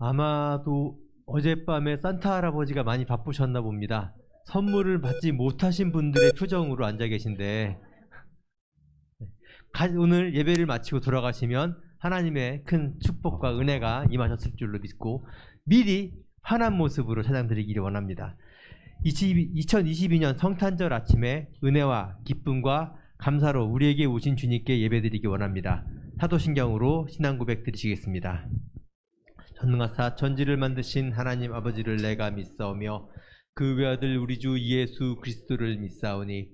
아마도 어젯밤에 산타 할아버지가 많이 바쁘셨나 봅니다. 선물을 받지 못하신 분들의 표정으로 앉아 계신데 오늘 예배를 마치고 돌아가시면 하나님의 큰 축복과 은혜가 임하셨을 줄로 믿고 미리 환한 모습으로 찬양드리기를 원합니다. 2022년 성탄절 아침에 은혜와 기쁨과 감사로 우리에게 오신 주님께 예배드리기 원합니다. 사도신경으로 신앙 고백 드리시겠습니다. 전능하사 천지를 만드신 하나님 아버지를 내가 믿사오며 그 외아들 우리 주 예수 그리스도를 믿사오니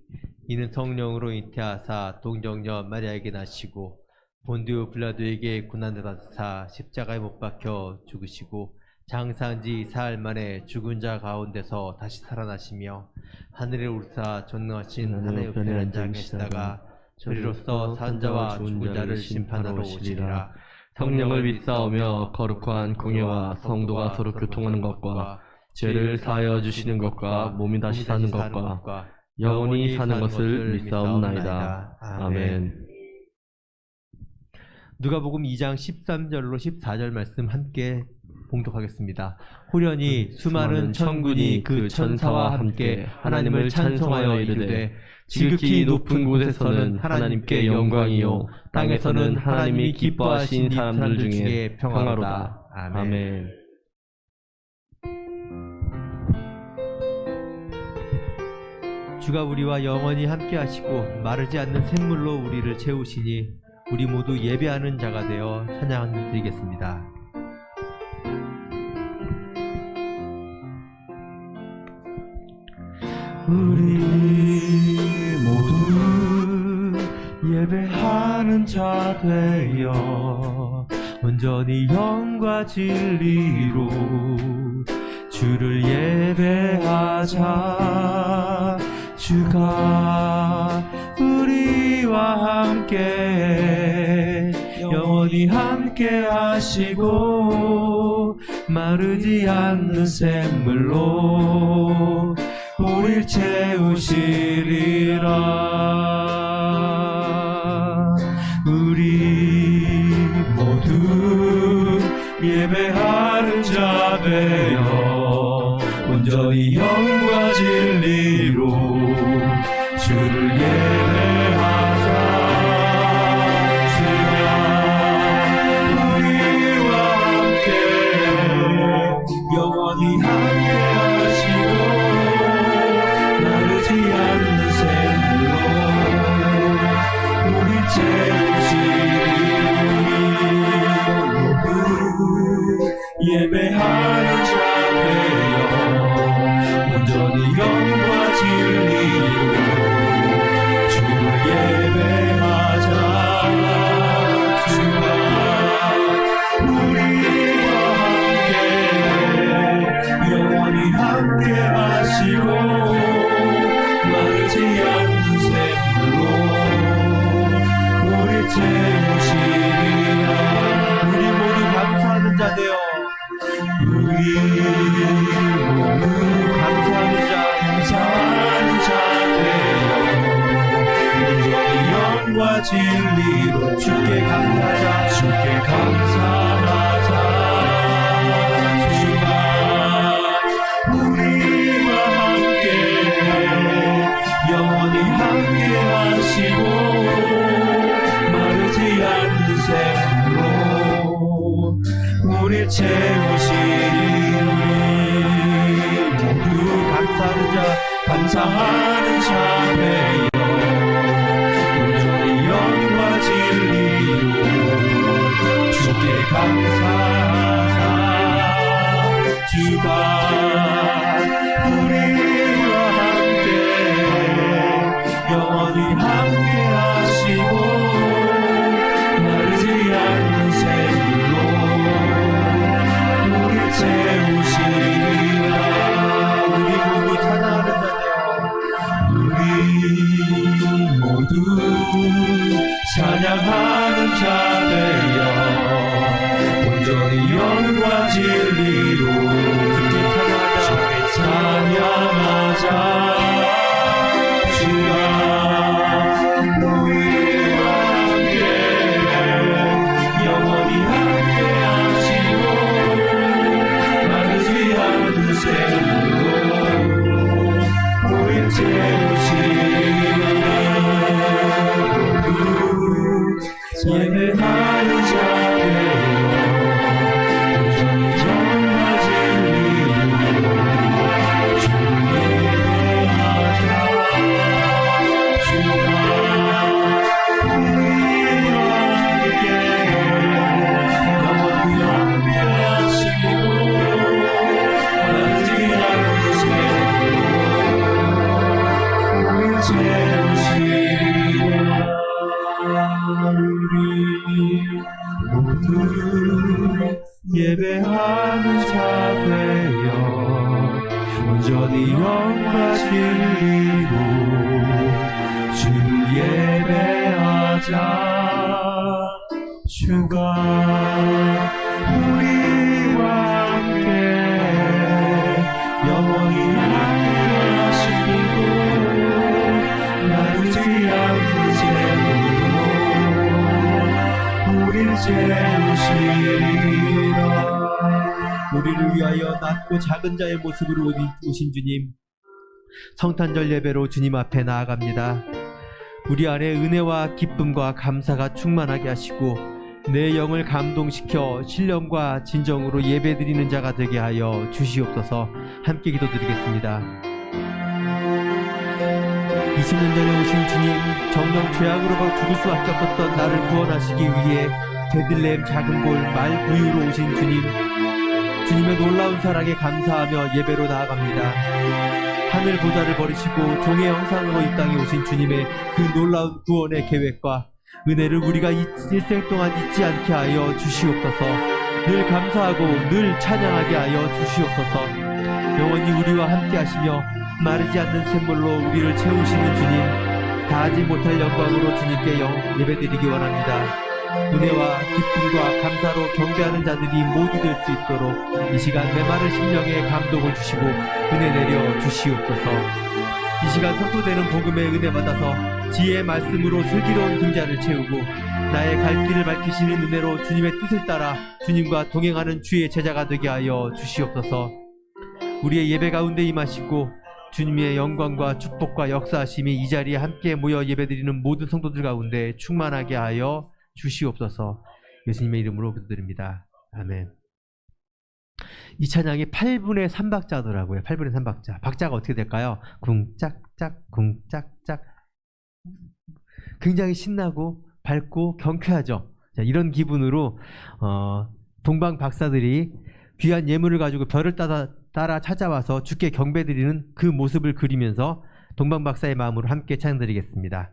이는 성령으로 잉태하사 동정녀 마리아에게 나시고 본디오 빌라도에게 고난을 받으사 십자가에 못 박혀 죽으시고 장사한 지 사흘 만에 죽은 자 가운데서 다시 살아나시며 하늘에 오르사 전능하신 하나님의 우편에 앉아 계시다가 저리로서 산 자와 죽은 자를 심판하러 오시리라. 성령을 믿사오며 거룩한 공예와 성도가 서로 교통하는 것과 죄를 사하여 주시는 것과 몸이 다시 사는 것과 영원히 사는 것을 믿사옵나이다. 아멘. 누가복음 2장 13절로 14절 말씀 함께 봉독하겠습니다. 호련히 수많은 천군이 그 천사와 함께 하나님을 찬송하여 이르되 지극히 높은 곳에서는 하나님께 영광이요 땅에서는 하나님이 기뻐하신 사람들 중에 평화로다. 아멘. 주가 우리와 영원히 함께 하시고 마르지 않는 샘물로 우리를 채우시니 우리 모두 예배하는 자가 되어 찬양 드리겠습니다. 우리 모두 예배하는 자 되어 온전히 영과 진리로 주를 예배하자. 주가 우리와 함께 영원히 함께 하시고 마르지 않는 샘물로 우릴 채우시리라. 우리 모두 예배하는 자 되어 온전히 영과 진리로 주를 예배하자. 주가 우리와 함께 영원히 함께 하시고 마르지 않는 샘물로 우리 채우시리. 예배하는 자 되어 온전히 영과 진리로 주를 예배하자. 주가 우리와 함께 영원히 함께 하시고 마르지 않는 샘물로 우리 채우시리라. 우리 모두 감사하는 자 되어 우리 모두 감사하는 자 되어 온전히 영과 진리로 주께 감사하자. 주께 감사하자. 주가 우리와 함께 영원히 함께 하시고 마르지 않는 샘물로 우리 채우시리. 모두 감사하는 자 되어 온전히 영과 진리로 주께 감사하자. 주가 우리와 함께 영원히 함께 하시고 마르지 않는 샘물로 우리 채우시리라. 우리 모두 찬양하는 자 되어 우리 예배하는 자 되어 온전히 영과 진리로 주를 예배하자. 주가 우리와 함께 영원히 함께하시고 나누지 않는 셈으로 우릴 채우시리라. 우리를 위하여 낮고 작은 자의 모습으로 오신 주님, 성탄절 예배로 주님 앞에 나아갑니다. 우리 안에 은혜와 기쁨과 감사가 충만하게 하시고 내 영을 감동시켜 신령과 진정으로 예배드리는 자가 되게 하여 주시옵소서. 함께 기도드리겠습니다. 20년 전에 오신 주님, 정령 죄악으로 죽을 수밖에 없었던 나를 구원하시기 위해 베들레헴 작은 골 말 구유로 오신 주님, 주님의 놀라운 사랑에 감사하며 예배로 나아갑니다. 하늘 보좌를 버리시고 종의 형상으로 이 땅에 오신 주님의 그 놀라운 구원의 계획과 은혜를 우리가 일생 동안 잊지 않게 하여 주시옵소서. 늘 감사하고 늘 찬양하게 하여 주시옵소서. 영원히 우리와 함께 하시며 마르지 않는 샘물로 우리를 채우시는 주님, 다하지 못할 영광으로 주님께 예배드리기 원합니다. 은혜와 기쁨과 감사로 경배하는 자들이 모두 될 수 있도록 이 시간 메마른 심령에 감동을 주시고 은혜 내려 주시옵소서. 이 시간 선포되는 복음의 은혜 받아서 지혜의 말씀으로 슬기로운 등자를 채우고 나의 갈 길을 밝히시는 은혜로 주님의 뜻을 따라 주님과 동행하는 주의 제자가 되게 하여 주시옵소서. 우리의 예배 가운데 임하시고 주님의 영광과 축복과 역사하심이 이 자리에 함께 모여 예배드리는 모든 성도들 가운데 충만하게 하여 주시옵소서. 예수님의 이름으로 기도드립니다. 아멘. 이 찬양이 8분의 3박자더라고요. 8분의 3박자. 박자가 어떻게 될까요? 쿵짝짝 쿵짝짝. 굉장히 신나고 밝고 경쾌하죠. 자, 이런 기분으로 동방 박사들이 귀한 예물을 가지고 별을 따라 찾아와서 주께 경배드리는 그 모습을 그리면서 동방 박사의 마음으로 함께 찬양드리겠습니다.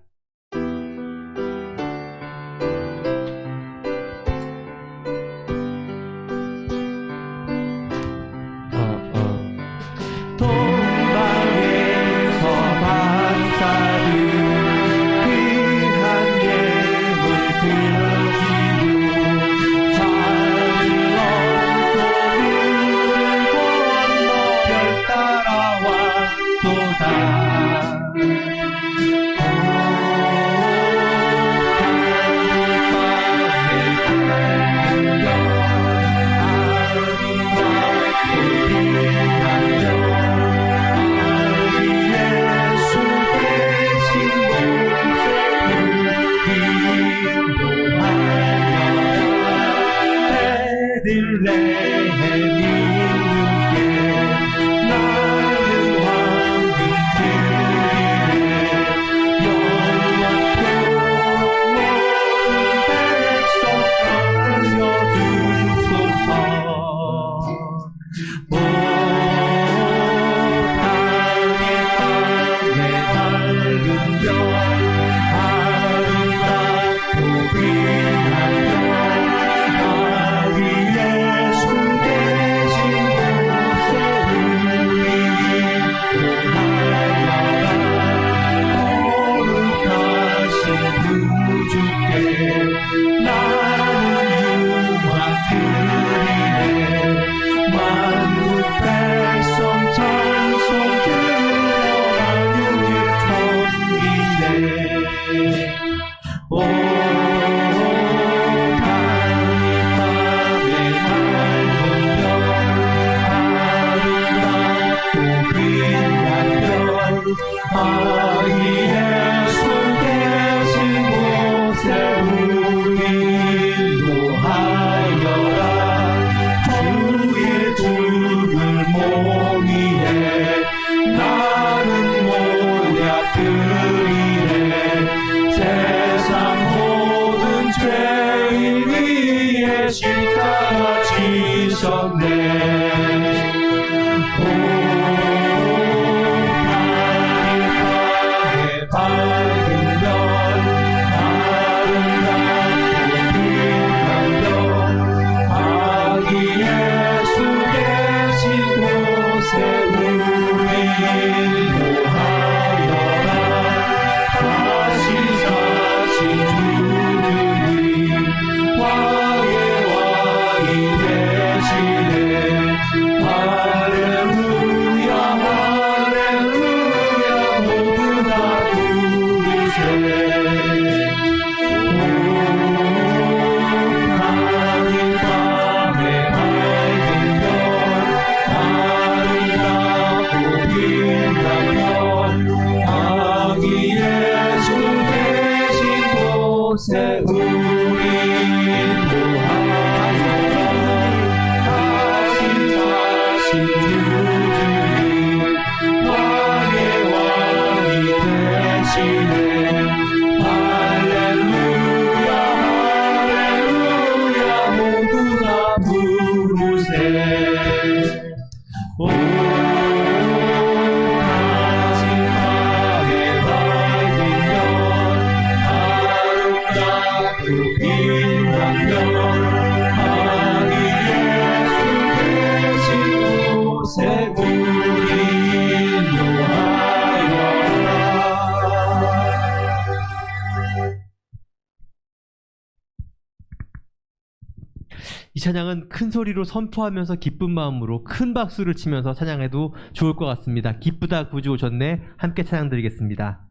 찬양은 큰 소리로 선포하면서 기쁜 마음으로 큰 박수를 치면서 찬양해도 좋을 것 같습니다. 기쁘다 구주 오셨네. 함께 찬양 드리겠습니다.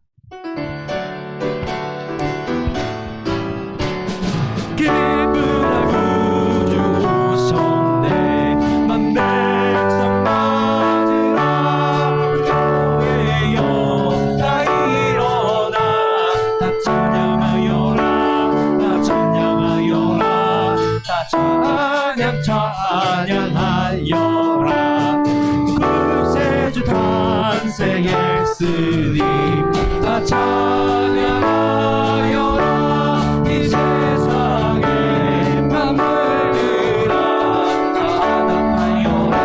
기쁘다 구주 오셨네. 만 백성 맞으라. 교회여 다 일어나. 다 찬양하여라. 다 찬양하여라. 다 찬양하여라. 구세주 탄생했으니 다 찬양하여라. 이 세상에 만물들아 다 화답하여라.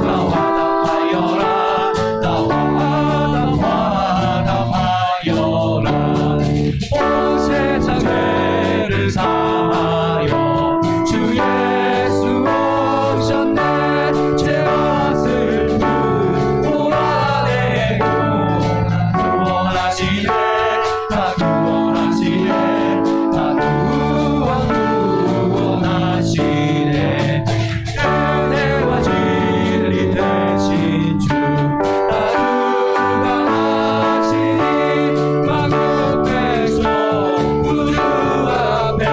다 화답하여라. 다 화답하여라. 온 세상 죄를 사하여 주 예수 오셨네. 죄와 슬픔 몰아내고 구원하시네. 다 구원하시네. 다 구원하시네. 은혜와 진리 되신 주 다 주관하시니 만국 백성 구주 앞에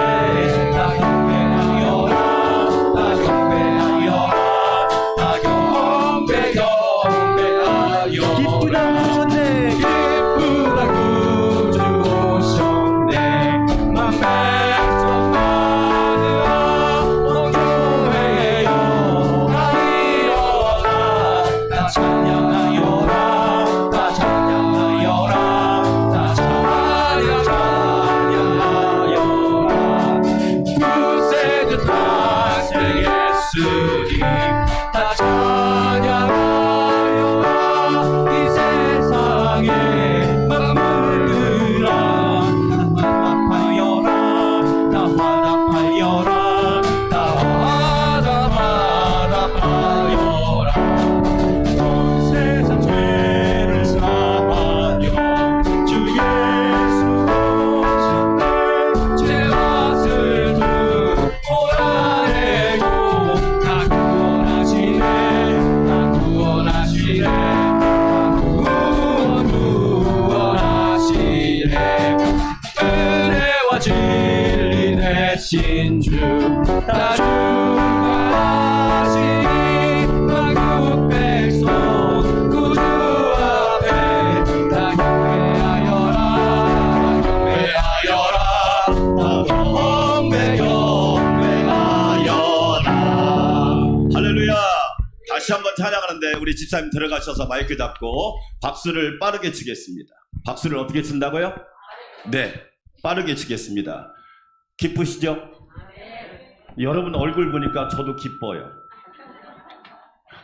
다 경배하여라. 다 경배하여라. 다 경배하여라. 기쁘다 오셨네. 기쁘다 구주 오셨네. 만 백성 많으라. 온 교회여 다 일어나. 다 찬양하여라. 다 찬양하여라. 다 찬양하여라. 구세주 탄생했으니 다 찬양하여라. 이 세상에 만물들아 다 화답하여라. 다 화답하여라. 다 화답하여라. 온 세상 죄를 사하여 주 예수 오셨네. 죄와 슬픔 몰아내고 다 구원하시네. 다 구원하시네. 다 구원하시네. 은혜와 진리 되신 주 다 주관하시니 만국 백성 구주 앞에 다 경배하여라. 다 경배하여라. 할렐루야. 다시 한번 찬양하는데 우리 집사님 들어가셔서 마이크 잡고 박수를 빠르게 치겠습니다. 박수를 어떻게 친다고요? 네, 빠르게 치겠습니다. 기쁘시죠? 여러분 얼굴 보니까 저도 기뻐요.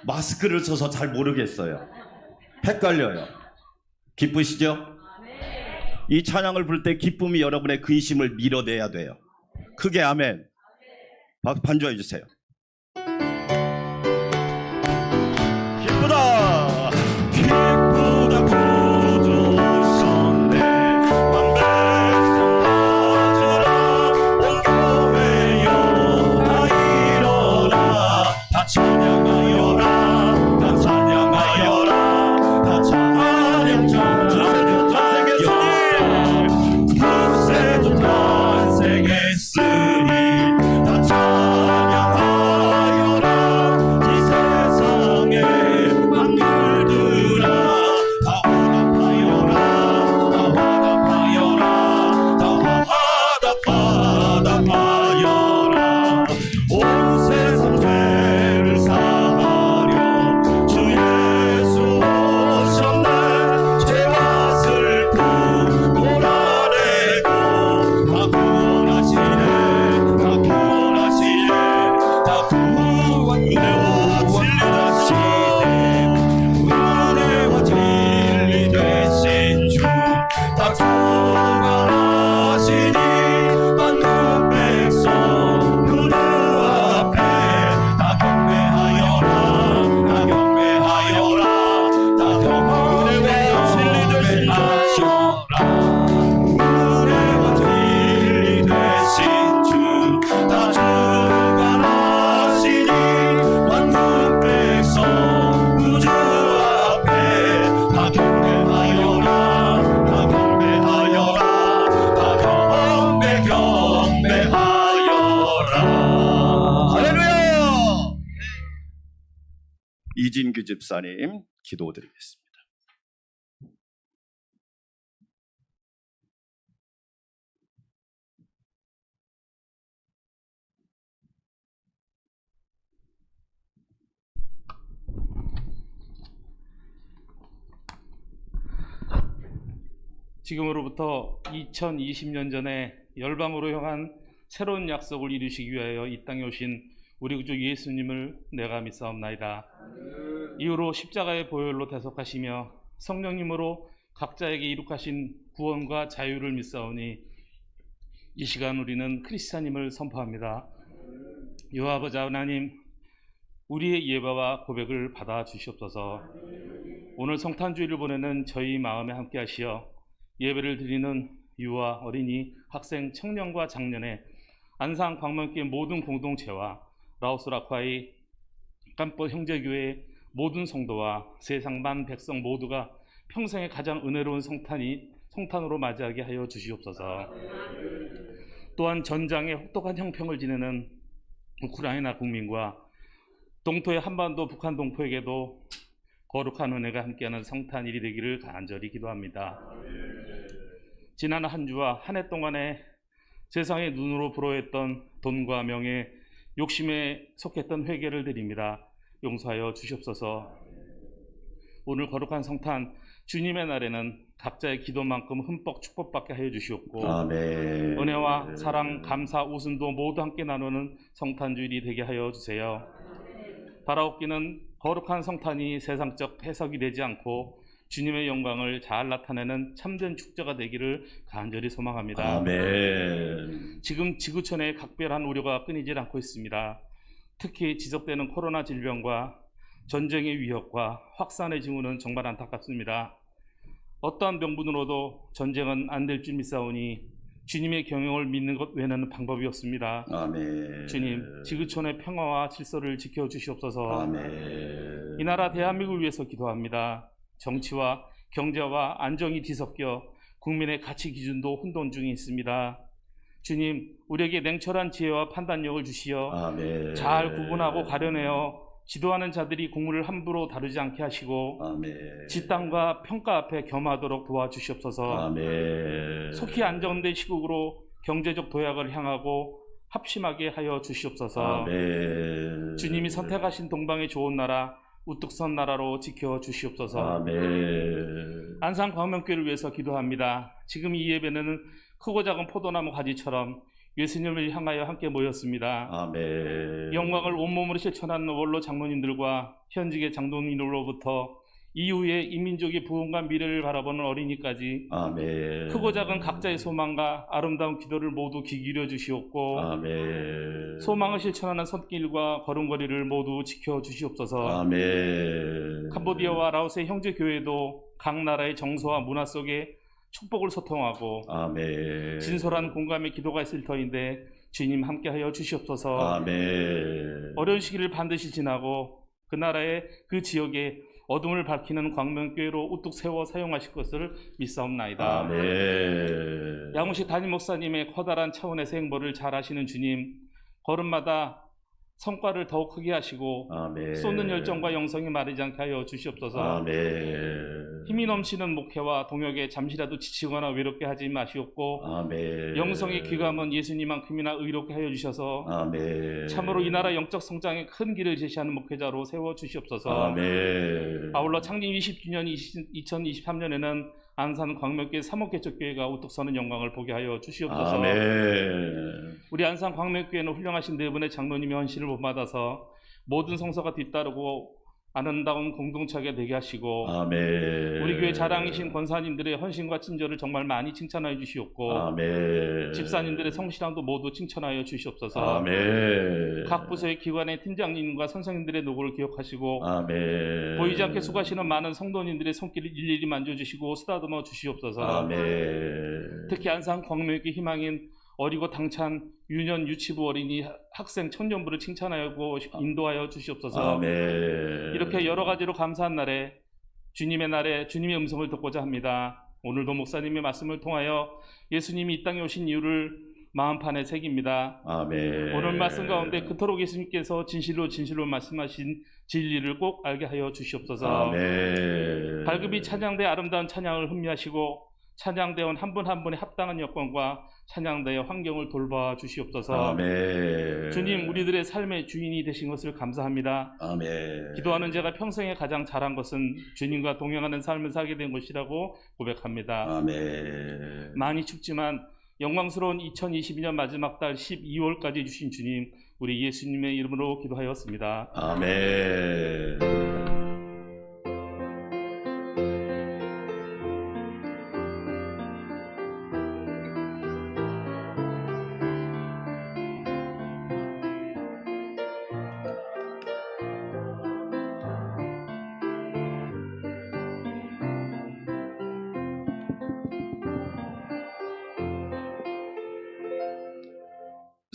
마스크를 써서 잘 모르겠어요. 헷갈려요. 기쁘시죠? 이 찬양을 부를 때 기쁨이 여러분의 근심을 밀어내야 돼요. 크게 아멘. 반주해 주세요. 기쁘다. 기쁘다 구주 오셨네. 만 백성 맞으라. 온 교회여 다 일어나. 다 찬양하여라. 다 찬양하여라. 다 찬양하여라. 구세주 탄생했으니 다 찬양하여라. 이 세상에 만물들아 다 화답하여라. 다 화답하여라. 다 화답하여라. 온 세상 죄를 사하여 이진규 집사님 기도드리겠습니다. 지금으로부터 2020년 전에 열방으로 향한 새로운 약속을 이루시기 위하여 이 땅에 오신 우리 구주 예수님을 내가 믿사옵나이다. 이후로 십자가의 보혈로 대속하시며 성령님으로 각자에게 이룩하신 구원과 자유를 믿사오니 이 시간 우리는 크리스찬임을 선포합니다. 여호와 아버지 하나님, 우리의 예배와 고백을 받아 주시옵소서. 오늘 성탄주일을 보내는 저희 마음에 함께 하시어 예배를 드리는 유아, 어린이, 학생, 청년과 장년의 안산 광명교회 모든 공동체와 라오스 라콰이 깜뽀 형제교회 모든 성도와 세상 만 백성 모두가 평생에 가장 은혜로운 성탄으로 맞이하게 하여 주시옵소서. 또한 전장의 혹독한 형평을 지내는 우크라이나 국민과 동토의 한반도 북한 동포에게도 거룩한 은혜가 함께하는 성탄일이 되기를 간절히 기도합니다. 지난 한 주와 한 해 동안에 세상의 눈으로 부러워했던 돈과 명예, 욕심에 속했던 회개를 드립니다. 용서하여 주시옵소서. 오늘 거룩한 성탄 주님의 날에는 각자의 기도만큼 흠뻑 축복받게 하여 주시옵고 아멘. 은혜와 사랑, 감사, 웃음도 모두 함께 나누는 성탄주일이 되게 하여 주세요. 바라옵기는 거룩한 성탄이 세상적 해석이 되지 않고 주님의 영광을 잘 나타내는 참된 축제가 되기를 간절히 소망합니다. 아멘. 지금 지구촌에 각별한 우려가 끊이질 않고 있습니다. 특히 지속되는 코로나 질병과 전쟁의 위협과 확산의 징후는 정말 안타깝습니다. 어떠한 명분으로도 전쟁은 안 될 줄 믿사오니 주님의 경영을 믿는 것 외에는 방법이 없습니다. 아멘. 주님, 지구촌의 평화와 질서를 지켜주시옵소서. 아멘. 이 나라 대한민국을 위해서 기도합니다. 정치와 경제와 안정이 뒤섞여 국민의 가치 기준도 혼돈 중에 있습니다. 주님, 우리에게 냉철한 지혜와 판단력을 주시어 아멘. 잘 구분하고 가려내어 지도하는 자들이 국물을 함부로 다루지 않게 하시고 아멘. 집단과 평가 앞에 겸하도록 도와주시옵소서. 아멘. 속히 안정된 시국으로 경제적 도약을 향하고 합심하게 하여 주시옵소서. 아멘. 주님이 선택하신 동방의 좋은 나라 우뚝 선 나라로 지켜 주시옵소서. 아멘. 안산 광명교회를 위해서 기도합니다. 지금 이 예배는 크고 작은 포도나무 가지처럼 예수님을 향하여 함께 모였습니다. 아멘. 영광을 온몸으로 실천하는 원로 장로님들과 현직의 장로님들로부터 이후에 이민족의 부흥과 미래를 바라보는 어린이까지 아멘. 크고 작은 각자의 소망과 아름다운 기도를 모두 귀 기울여 주시옵고 아멘. 소망을 실천하는 손길과 걸음걸이를 모두 지켜 주시옵소서. 아멘. 캄보디아와 라오스의 형제교회도 각 나라의 정서와 문화 속에 축복을 소통하고 아멘. 진솔한 공감의 기도가 있을 터인데 주님 함께하여 주시옵소서. 아멘. 어려운 시기를 반드시 지나고 그 나라의 그 지역에 어둠을 밝히는 광명교회로 우뚝 세워 사용하실 것을 믿사옵나이다. 아멘. 양우식 담임 목사님의 커다란 차원에서 행보를 잘 하시는 주님, 걸음마다 성과를 더욱 크게 하시고 아멘. 쏟는 열정과 영성이 마르지 않게 하여 주시옵소서. 아멘. 힘이 넘치는 목회와 동역에 잠시라도 지치거나 외롭게 하지 마시옵고 아멘. 영성의 귀감은 예수님만큼이나 의롭게 하여 주셔서 아멘. 참으로 이 나라 영적 성장에 큰 길을 제시하는 목회자로 세워 주시옵소서. 아멘. 아울러 창립 20주년 2023년에는 안산 광명교회 사목개척교회가 우뚝 서는 영광을 보게 하여 주시옵소서. 아멘. 우리 안산 광명교회는 훌륭하신 네 분의 장로님의 헌신을 본받아서 모든 성서가 뒤따르고 아름다운 공동체가 되게 하시고 아멘. 우리 교회 자랑이신 권사님들의 헌신과 친절을 정말 많이 칭찬하여 주시옵고 아멘. 집사님들의 성실함도 모두 칭찬하여 주시옵소서. 아멘. 각 부서의 기관의 팀장님과 선생님들의 노고를 기억하시고 아멘. 보이지 않게 수고하시는 많은 성도님들의 손길을 일일이 만져주시고 쓰다듬어 주시옵소서. 아멘. 특히 안산 광명교회 희망인 어리고 당찬 유년 유치부 어린이 학생 청년부를 칭찬하고 인도하여 주시옵소서. 아멘. 이렇게 여러 가지로 감사한 날에 주님의 날에 주님의 음성을 듣고자 합니다. 오늘도 목사님의 말씀을 통하여 예수님이 이 땅에 오신 이유를 마음판에 새깁니다. 아멘. 오늘 말씀 가운데 그토록 예수님께서 진실로 진실로 말씀하신 진리를 꼭 알게 하여 주시옵소서. 아멘. 발급이 찬양대 아름다운 찬양을 흥미하시고 찬양대원 한 분 한 분의 합당한 여건과 찬양대의 환경을 돌봐 주시옵소서. 아멘. 주님, 우리들의 삶의 주인이 되신 것을 감사합니다. 아멘. 기도하는 제가 평생에 가장 잘한 것은 주님과 동행하는 삶을 살게 된 것이라고 고백합니다. 아멘. 많이 춥지만 영광스러운 2022년 마지막 달 12월까지 주신 주님, 우리 예수님의 이름으로 기도하였습니다. 아멘.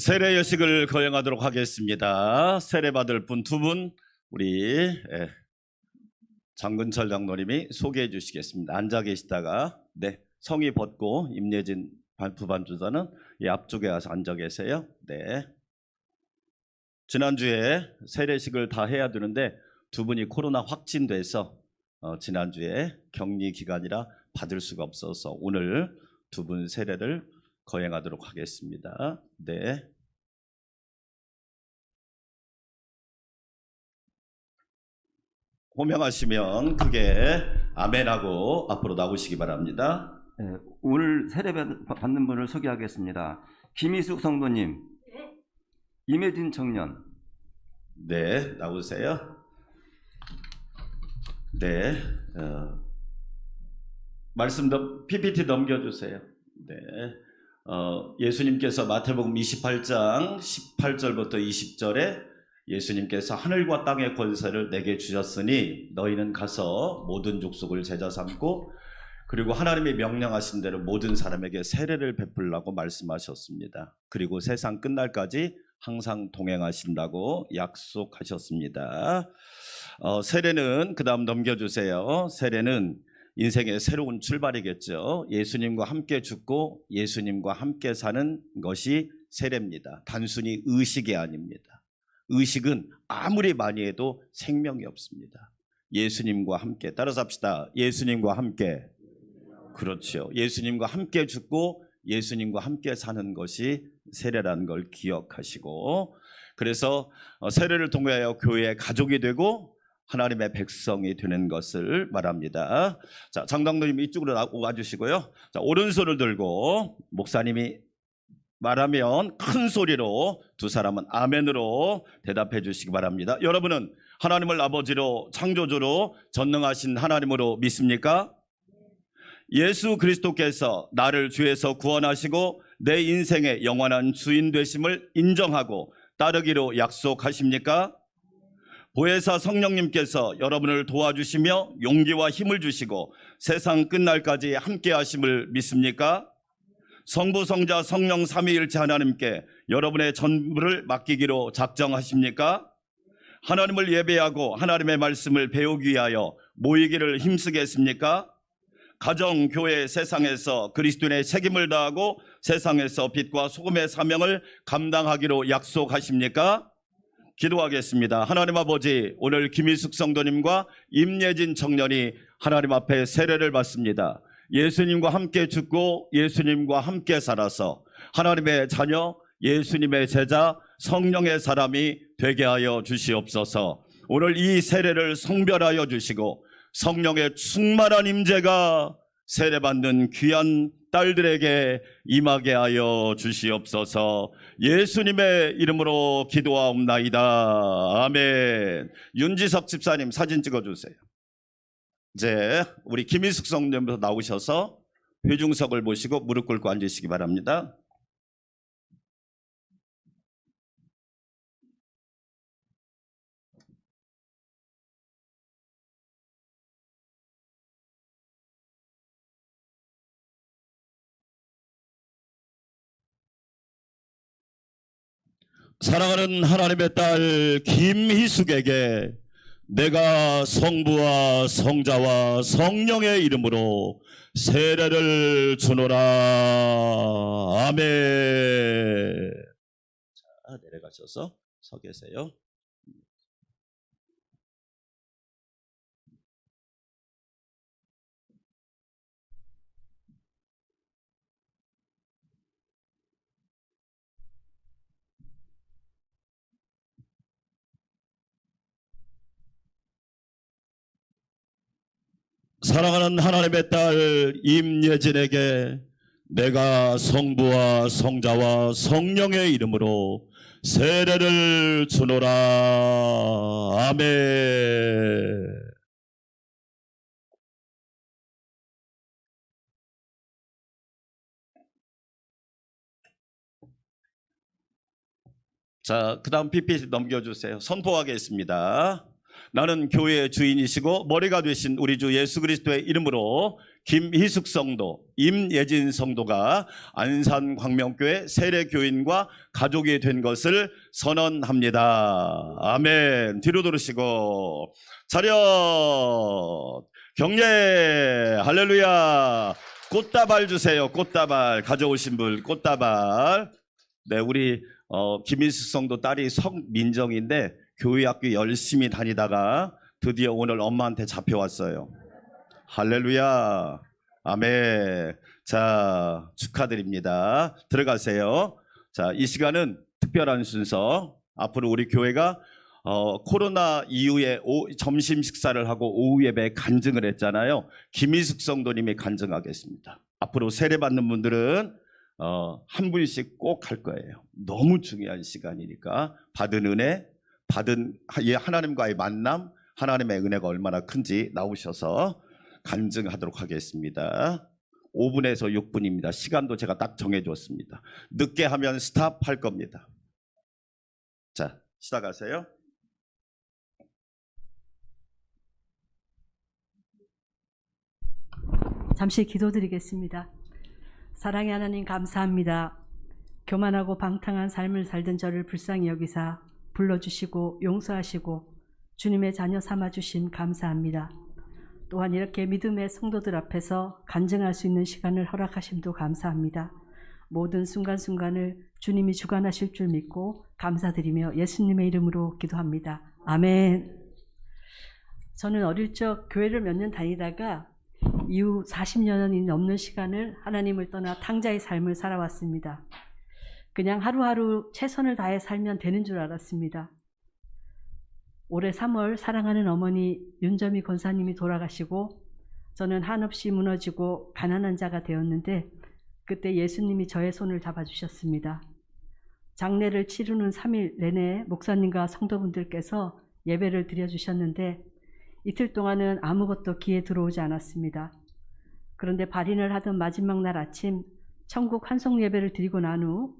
세례 여식을 거행하도록 하겠습니다. 세례 받을 분 두 분 우리 장근철 장로님이 소개해 주시겠습니다. 앉아 계시다가 성의 벗고 임예진 부반주자는 이 앞쪽에 가서 앉아 계세요. 네. 지난주에 세례식을 다 해야 되는데 두 분이 코로나 확진돼서 지난주에 격리 기간이라 받을 수가 없어서 오늘 두 분 세례를 거행하도록 하겠습니다. 네. 호명하시면 크게 아멘하고 앞으로 나오시기 바랍니다. 네, 오늘 세례 받는 분을 소개하겠습니다. 김희숙 성도님, 임혜진 청년. 네, 나오세요. 네, 말씀 PPT 넘겨주세요. 네, 예수님께서 마태복음 28장 18절부터 20절에 예수님께서 하늘과 땅의 권세를 내게 주셨으니 너희는 가서 모든 족속을 제자 삼고 그리고 하나님이 명령하신 대로 모든 사람에게 세례를 베풀라고 말씀하셨습니다. 그리고 세상 끝날까지 항상 동행하신다고 약속하셨습니다. 세례는 그 다음 넘겨주세요. 세례는 인생의 새로운 출발이겠죠. 예수님과 함께 죽고 예수님과 함께 사는 것이 세례입니다. 단순히 의식이 아닙니다. 의식은 아무리 많이 해도 생명이 없습니다. 예수님과 함께 따라서 합시다. 예수님과 함께. 그렇죠. 예수님과 함께 죽고 예수님과 함께 사는 것이 세례라는 걸 기억하시고, 그래서 세례를 통하여 교회의 가족이 되고 하나님의 백성이 되는 것을 말합니다. 자, 장당도님 이쪽으로 와주시고요. 자, 오른손을 들고 목사님이 말하면 큰 소리로 두 사람은 아멘으로 대답해 주시기 바랍니다. 여러분은 하나님을 아버지로 창조주로 전능하신 하나님으로 믿습니까? 예수 그리스도께서 나를 죄에서 구원하시고 내 인생의 영원한 주인 되심을 인정하고 따르기로 약속하십니까? 보혜사 성령님께서 여러분을 도와주시며 용기와 힘을 주시고 세상 끝날까지 함께 하심을 믿습니까? 성부, 성자, 성령 삼위일체 하나님께 여러분의 전부를 맡기기로 작정하십니까? 하나님을 예배하고 하나님의 말씀을 배우기 위하여 모이기를 힘쓰겠습니까? 가정, 교회, 세상에서 그리스도인의 책임을 다하고 세상에서 빛과 소금의 사명을 감당하기로 약속하십니까? 기도하겠습니다. 하나님 아버지, 오늘 김희숙 성도님과 임예진 청년이 하나님 앞에 세례를 받습니다. 예수님과 함께 죽고 예수님과 함께 살아서 하나님의 자녀, 예수님의 제자, 성령의 사람이 되게 하여 주시옵소서. 오늘 이 세례를 성별하여 주시고 성령의 충만한 임재가 세례받는 귀한 딸들에게 임하게 하여 주시옵소서. 예수님의 이름으로 기도하옵나이다. 아멘. 윤지석 집사님 사진 찍어주세요. 이제 우리 김희숙 성도님부터 나오셔서 회중석을 모시고 무릎 꿇고 앉으시기 바랍니다. 사랑하는 하나님의 딸 김희숙에게 내가 성부와 성자와 성령의 이름으로 세례를 주노라. 아멘. 자, 내려가셔서 서 계세요. 사랑하는 하나님의 딸 임예진에게 내가 성부와 성자와 성령의 이름으로 세례를 주노라. 아멘. 자, 그 다음 PPT 넘겨주세요. 선포하겠습니다. 나는 교회의 주인이시고 머리가 되신 우리 주 예수 그리스도의 이름으로 김희숙 성도, 임예진 성도가 안산광명교회 세례교인과 가족이 된 것을 선언합니다. 아멘. 뒤로 돌으시고 차렷 경례. 할렐루야. 꽃다발 주세요. 꽃다발 가져오신 분 꽃다발. 네, 우리 김희숙 성도 딸이 성민정인데 교회학교 열심히 다니다가 드디어 오늘 엄마한테 잡혀왔어요. 할렐루야. 아멘. 자, 축하드립니다. 들어가세요. 자, 이 시간은 특별한 순서. 앞으로 우리 교회가 코로나 이후에 점심 식사를 하고 오후 예배에 간증을 했잖아요. 김희숙 성도님이 간증하겠습니다. 앞으로 세례받는 분들은 한 분씩 꼭 할 거예요. 너무 중요한 시간이니까 받은 은혜, 받은 하나님과의 만남, 하나님의 은혜가 얼마나 큰지 나오셔서 간증하도록 하겠습니다. 5분에서 6분입니다. 시간도 제가 딱 정해줬습니다. 늦게 하면 스탑 할 겁니다. 자, 시작하세요. 잠시 기도드리겠습니다. 사랑의 하나님 감사합니다. 교만하고 방탕한 삶을 살던 저를 불쌍히 여기사 불러주시고 용서하시고 주님의 자녀 삼아주신 감사합니다. 또한 이렇게 믿음의 성도들 앞에서 간증할 수 있는 시간을 허락하심도 감사합니다. 모든 순간순간을 주님이 주관하실 줄 믿고 감사드리며 예수님의 이름으로 기도합니다. 아멘. 저는 어릴 적 교회를 몇 년 다니다가 이후 40년이 넘는 시간을 하나님을 떠나 탕자의 삶을 살아왔습니다. 그냥 하루하루 최선을 다해 살면 되는 줄 알았습니다. 올해 3월 사랑하는 어머니 윤점희 권사님이 돌아가시고 저는 한없이 무너지고 가난한 자가 되었는데 그때 예수님이 저의 손을 잡아주셨습니다. 장례를 치르는 3일 내내 목사님과 성도분들께서 예배를 드려주셨는데 이틀 동안은 아무것도 귀에 들어오지 않았습니다. 그런데 발인을 하던 마지막 날 아침 천국 환송 예배를 드리고 난 후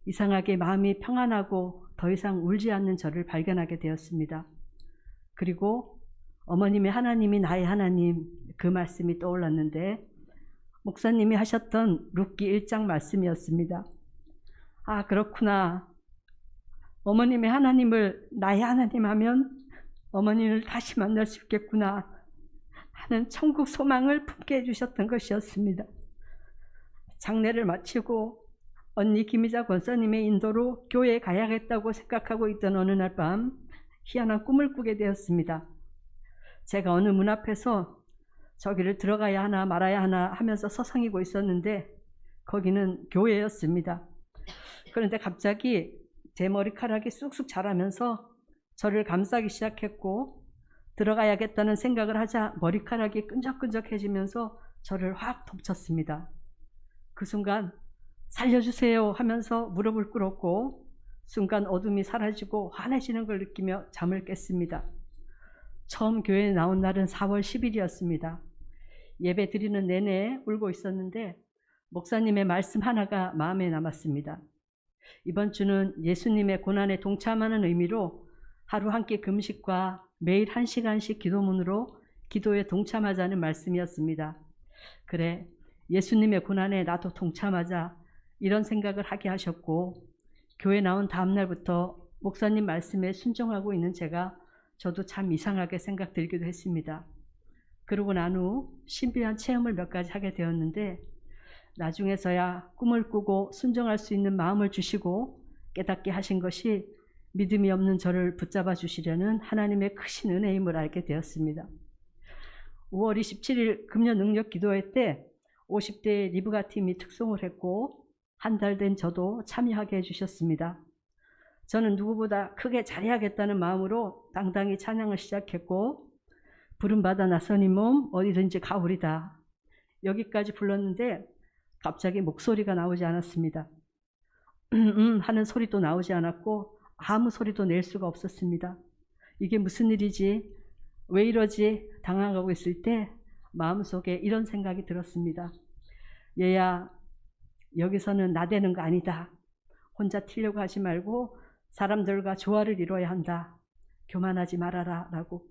이상하게 마음이 평안하고 더 이상 울지 않는 저를 발견하게 되었습니다. 그리고 어머님의 하나님이 나의 하나님 그 말씀이 떠올랐는데 목사님이 하셨던 룻기 1장 말씀이었습니다. 아, 그렇구나. 어머님의 하나님을 나의 하나님 하면 어머니를 다시 만날 수 있겠구나 하는 천국 소망을 품게 해주셨던 것이었습니다. 장례를 마치고 언니 김희자 권사님의 인도로 교회에 가야겠다고 생각하고 있던 어느 날 밤 희한한 꿈을 꾸게 되었습니다. 제가 어느 문 앞에서 저기를 들어가야 하나 말아야 하나 하면서 서성이고 있었는데 거기는 교회였습니다. 그런데 갑자기 제 머리카락이 쑥쑥 자라면서 저를 감싸기 시작했고 들어가야겠다는 생각을 하자 머리카락이 끈적끈적해지면서 저를 확 덮쳤습니다. 그 순간 살려주세요 하면서 무릎을 꿇었고 순간 어둠이 사라지고 환해지는 걸 느끼며 잠을 깼습니다. 처음 교회에 나온 날은 4월 10일이었습니다. 예배 드리는 내내 울고 있었는데 목사님의 말씀 하나가 마음에 남았습니다. 이번 주는 예수님의 고난에 동참하는 의미로 하루 한 끼 금식과 매일 1시간씩 기도문으로 기도에 동참하자는 말씀이었습니다. 그래, 예수님의 고난에 나도 동참하자 이런 생각을 하게 하셨고 교회 나온 다음 날부터 목사님 말씀에 순종하고 있는 제가 저도 참 이상하게 생각 들기도 했습니다. 그러고 난 후 신비한 체험을 몇 가지 하게 되었는데 나중에서야 꿈을 꾸고 순종할 수 있는 마음을 주시고 깨닫게 하신 것이 믿음이 없는 저를 붙잡아 주시려는 하나님의 크신 은혜임을 알게 되었습니다. 5월 27일 금요 능력 기도회 때 50대 리브가 팀이 특송을 했고 한 달 된 저도 참여하게 해주셨습니다. 저는 누구보다 크게 잘해야겠다는 마음으로 당당히 찬양을 시작했고 부름받아 나선 이 몸 어디든지 가오리다 여기까지 불렀는데 갑자기 목소리가 나오지 않았습니다. 하는 소리도 나오지 않았고 아무 소리도 낼 수가 없었습니다. 이게 무슨 일이지? 왜 이러지? 당황하고 있을 때 마음속에 이런 생각이 들었습니다. 얘야, 여기서는 나대는 거 아니다. 혼자 튀려고 하지 말고 사람들과 조화를 이뤄야 한다. 교만하지 말아라 라고.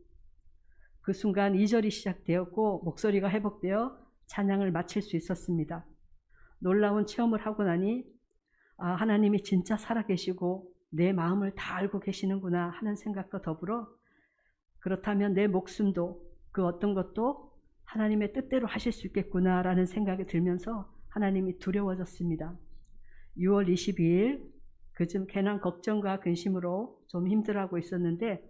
그 순간 2절이 시작되었고 목소리가 회복되어 찬양을 마칠 수 있었습니다. 놀라운 체험을 하고 나니 하나님이 진짜 살아계시고 내 마음을 다 알고 계시는구나 하는 생각과 더불어 그렇다면 내 목숨도 그 어떤 것도 하나님의 뜻대로 하실 수 있겠구나라는 생각이 들면서 하나님이 두려워졌습니다. 6월 22일 그쯤 괜한 걱정과 근심으로 좀 힘들어하고 있었는데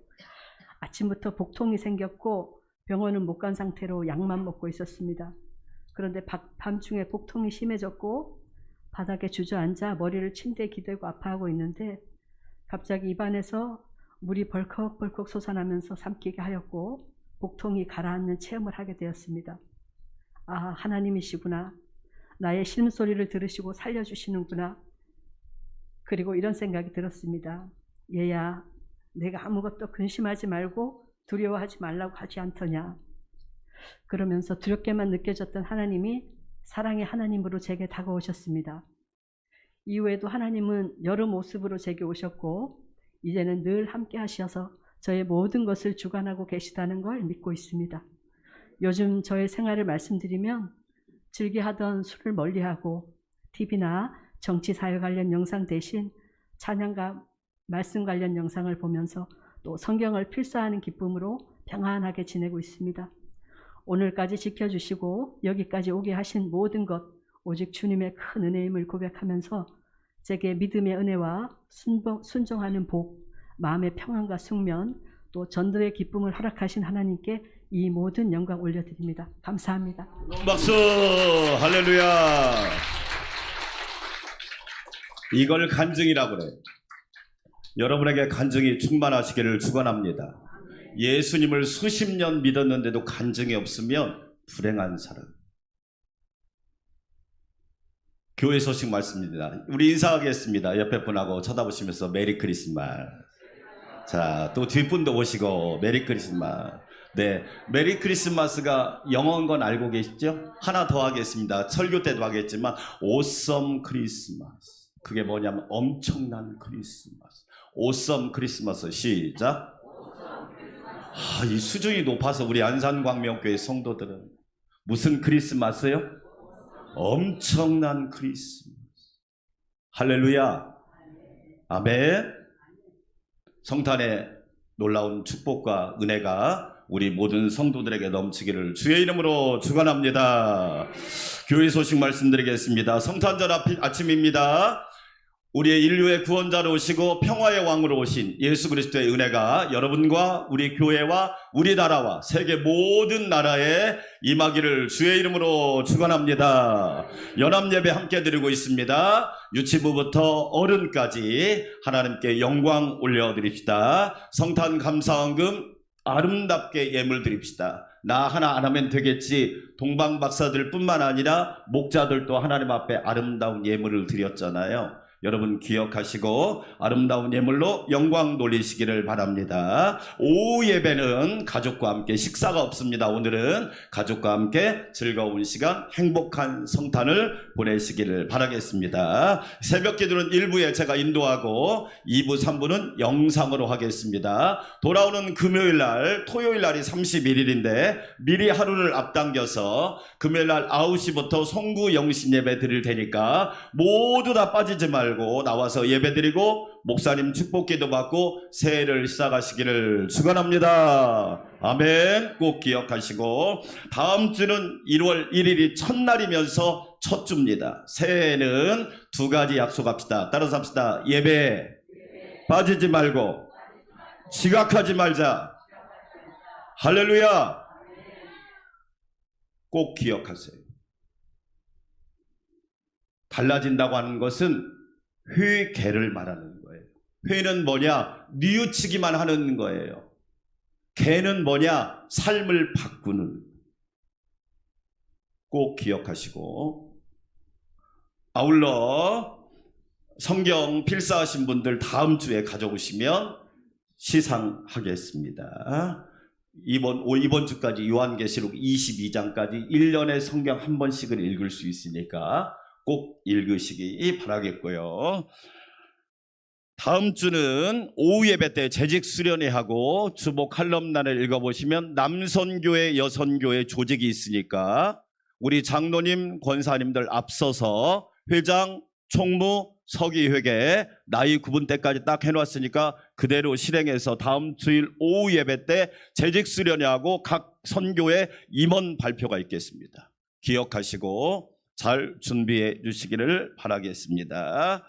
아침부터 복통이 생겼고 병원은 못 간 상태로 약만 먹고 있었습니다. 그런데 밤중에 복통이 심해졌고 바닥에 주저앉아 머리를 침대에 기대고 아파하고 있는데 갑자기 입안에서 물이 벌컥벌컥 솟아나면서 삼키게 하였고 복통이 가라앉는 체험을 하게 되었습니다. 하나님이시구나. 나의 신음소리를 들으시고 살려주시는구나. 그리고 이런 생각이 들었습니다. 얘야, 내가 아무것도 근심하지 말고 두려워하지 말라고 하지 않더냐. 그러면서 두렵게만 느껴졌던 하나님이 사랑의 하나님으로 제게 다가오셨습니다. 이후에도 하나님은 여러 모습으로 제게 오셨고 이제는 늘 함께 하셔서 저의 모든 것을 주관하고 계시다는 걸 믿고 있습니다. 요즘 저의 생활을 말씀드리면 즐겨하던 술을 멀리하고 TV나 정치사회 관련 영상 대신 찬양과 말씀 관련 영상을 보면서 또 성경을 필사하는 기쁨으로 평안하게 지내고 있습니다. 오늘까지 지켜주시고 여기까지 오게 하신 모든 것 오직 주님의 큰 은혜임을 고백하면서 제게 믿음의 은혜와 순종하는 복, 마음의 평안과 숙면, 또 전도의 기쁨을 허락하신 하나님께 이 모든 영광 올려드립니다. 감사합니다. 박수! 할렐루야! 이걸 간증이라고 그래요. 여러분에게 간증이 충만하시기를 축원합니다. 예수님을 수십 년 믿었는데도 간증이 없으면 불행한 사람. 교회 소식 말씀입니다. 우리 인사하겠습니다. 옆에 분하고 쳐다보시면서 메리 크리스마스. 자, 또 뒷분도 오시고 메리 크리스마스. 네, 메리 크리스마스가 영어인 건 알고 계시죠? 하나 더 하겠습니다. 설교 때도 하겠지만 오썸 크리스마스. 그게 뭐냐면 엄청난 크리스마스. 오썸 크리스마스. 시작. 이 수준이 높아서 우리 안산광명교회 성도들은 무슨 크리스마스요? 엄청난 크리스마스. 할렐루야. 아멘. 성탄의 놀라운 축복과 은혜가 우리 모든 성도들에게 넘치기를 주의 이름으로 축원합니다. 교회 소식 말씀드리겠습니다. 성탄절 아침입니다. 우리의 인류의 구원자로 오시고 평화의 왕으로 오신 예수 그리스도의 은혜가 여러분과 우리 교회와 우리나라와 세계 모든 나라에 임하기를 주의 이름으로 축원합니다. 연합예배 함께 드리고 있습니다. 유치부부터 어른까지 하나님께 영광 올려드립시다. 성탄 감사헌금 아름답게 예물 드립시다. 나 하나 안 하면 되겠지. 동방 박사들 뿐만 아니라 목자들도 하나님 앞에 아름다운 예물을 드렸잖아요. 여러분 기억하시고 아름다운 예물로 영광 돌리시기를 바랍니다. 오후 예배는 가족과 함께 식사가 없습니다. 오늘은 가족과 함께 즐거운 시간, 행복한 성탄을 보내시기를 바라겠습니다. 새벽 기도는 1부에 제가 인도하고 2부, 3부는 영상으로 하겠습니다. 돌아오는 금요일날, 토요일날이 31일인데 미리 하루를 앞당겨서 금요일날 9시부터 송구 영신 예배 드릴 테니까 모두 다 빠지지 말고 말고 나와서 예배드리고 목사님 축복기도 받고 새해를 시작하시기를 축원합니다. 아멘. 꼭 기억하시고 다음 주는 1월 1일이 첫날이면서 첫 주입니다. 새해에는 두 가지 약속합시다. 따라서 합시다. 예배 빠지지 말고 지각하지 말자. 할렐루야. 꼭 기억하세요. 달라진다고 하는 것은 회개를 말하는 거예요. 회는 뭐냐? 뉘우치기만 하는 거예요. 개는 뭐냐? 삶을 바꾸는. 꼭 기억하시고 아울러 성경 필사하신 분들 다음 주에 가져오시면 시상하겠습니다. 이번 주까지 요한계시록 22장까지 1년에 성경 한 번씩은 읽을 수 있으니까 꼭 읽으시기 바라겠고요. 다음 주는 오후 예배 때 재직 수련회하고 주보 칼럼란을 읽어보시면 남선교회, 여선교회 조직이 있으니까 우리 장로님, 권사님들 앞서서 회장, 총무, 서기회계 나이 구분 때까지 딱 해놨으니까 그대로 실행해서 다음 주일 오후 예배 때 재직 수련회하고 각 선교회 임원 발표가 있겠습니다. 기억하시고 잘 준비해 주시기를 바라겠습니다.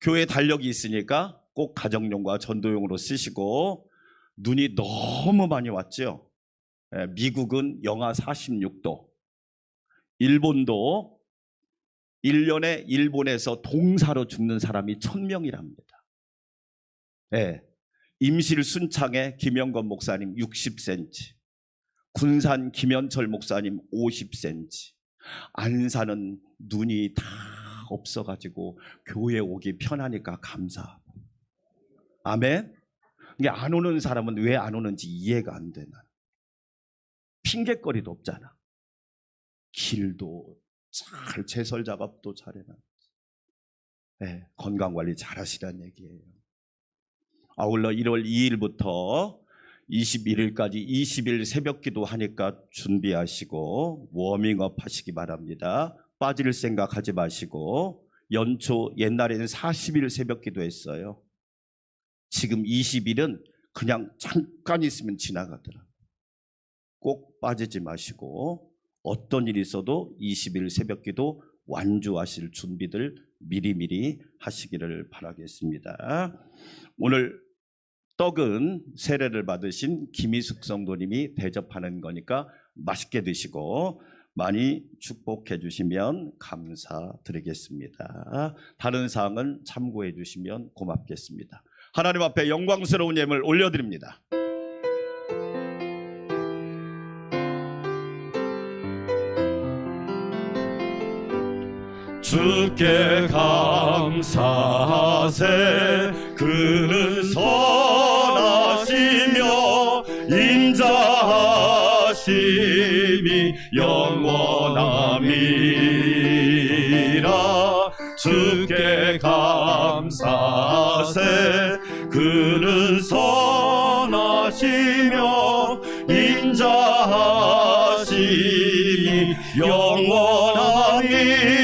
교회 달력이 있으니까 꼭 가정용과 전도용으로 쓰시고 눈이 너무 많이 왔죠. 미국은 영하 46도, 일본도 1년에 일본에서 동사로 죽는 사람이 1000명이랍니다. 임실 순창의 김영건 목사님 60cm, 군산 김현철 목사님 50cm. 안산은 눈이 다 없어가지고 교회 오기 편하니까 감사하고. 아멘. 이게 안 오는 사람은 왜 안 오는지 이해가 안 되나. 핑계거리도 없잖아. 길도 잘 제설 작업도 잘해놔. 건강관리 잘 하시라는 얘기예요. 아울러 1월 2일부터 21일까지 20일 새벽기도 하니까 준비하시고 워밍업 하시기 바랍니다. 빠질 생각하지 마시고 연초 옛날에는 40일 새벽기도 했어요. 지금 20일은 그냥 잠깐 있으면 지나가더라. 꼭 빠지지 마시고 어떤 일이 있어도 20일 새벽기도 완주하실 준비들 미리미리 하시기를 바라겠습니다. 오늘 떡은 세례를 받으신 김희숙 성도님이 대접하는 거니까 맛있게 드시고 많이 축복해 주시면 감사드리겠습니다. 다른 사항은 참고해 주시면 고맙겠습니다. 하나님 앞에 영광스러운 예물 올려드립니다. 주께 감사하세. 그는 선하시며 인자하심이 영원함이라. 주께 감사하세. 그는 선하시며 인자하심이 영원함이라.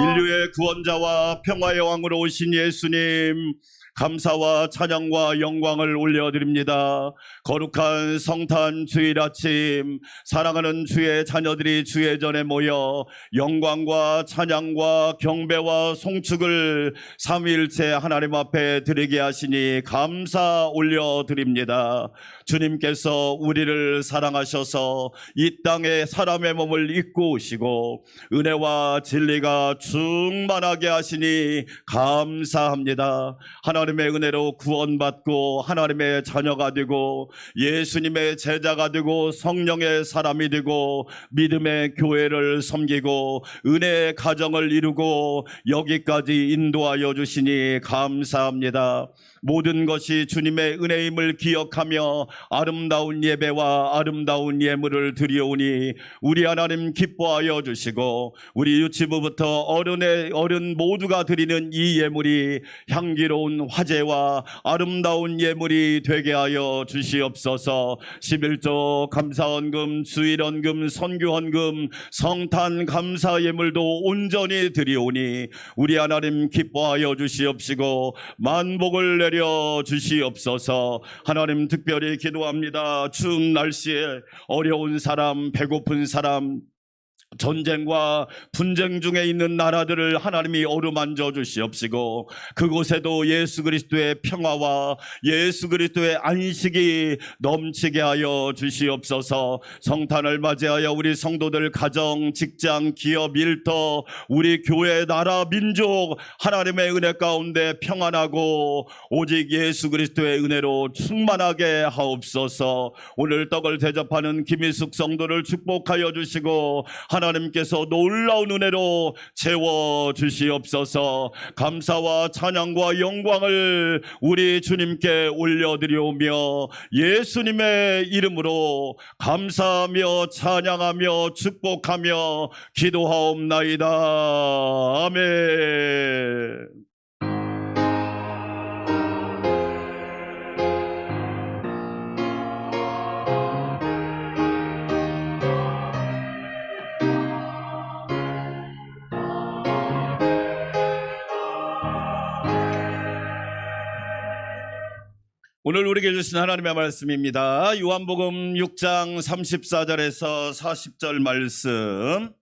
인류의 구원자와 평화의 왕으로 오신 예수님, 감사와 찬양과 영광을 올려드립니다. 거룩한 성탄 주일 아침, 사랑하는 주의 자녀들이 주의 전에 모여 영광과 찬양과 경배와 송축을 삼위일체 하나님 앞에 드리게 하시니 감사 올려드립니다. 주님께서 우리를 사랑하셔서 이 땅에 사람의 몸을 입고 오시고 은혜와 진리가 충만하게 하시니 감사합니다. 하나님의 은혜로 구원받고 하나님의 자녀가 되고 예수님의 제자가 되고 성령의 사람이 되고 믿음의 교회를 섬기고 은혜의 가정을 이루고 여기까지 인도하여 주시니 감사합니다. 모든 것이 주님의 은혜임을 기억하며 아름다운 예배와 아름다운 예물을 드리오니 우리 하나님 기뻐하여 주시고 우리 유치부부터 어른 모두가 드리는 이 예물이 향기로운 화제와 아름다운 예물이 되게 하여 주시옵소서. 11조 감사헌금, 주일헌금, 선교헌금, 성탄 감사 예물도 온전히 드리오니 우리 하나님 기뻐하여 주시옵시고 만복을 내려 주시옵소서. 하나님 특별히 기도합니다. 추운 날씨에 어려운 사람, 배고픈 사람, 전쟁과 분쟁 중에 있는 나라들을 하나님이 어루만져 주시옵시고 그곳에도 예수 그리스도의 평화와 예수 그리스도의 안식이 넘치게 하여 주시옵소서. 성탄을 맞이하여 우리 성도들 가정, 직장, 기업, 일터, 우리 교회, 나라, 민족 하나님의 은혜 가운데 평안하고 오직 예수 그리스도의 은혜로 충만하게 하옵소서. 오늘 떡을 대접하는 김희숙 성도를 축복하여 주시고 하나님께서 놀라운 은혜로 채워 주시옵소서. 감사와 찬양과 영광을 우리 주님께 올려드리오며 예수님의 이름으로 감사하며 찬양하며 축복하며 기도하옵나이다. 아멘. 오늘 우리에게 주신 하나님의 말씀입니다. 요한복음 6장 34절에서 40절 말씀.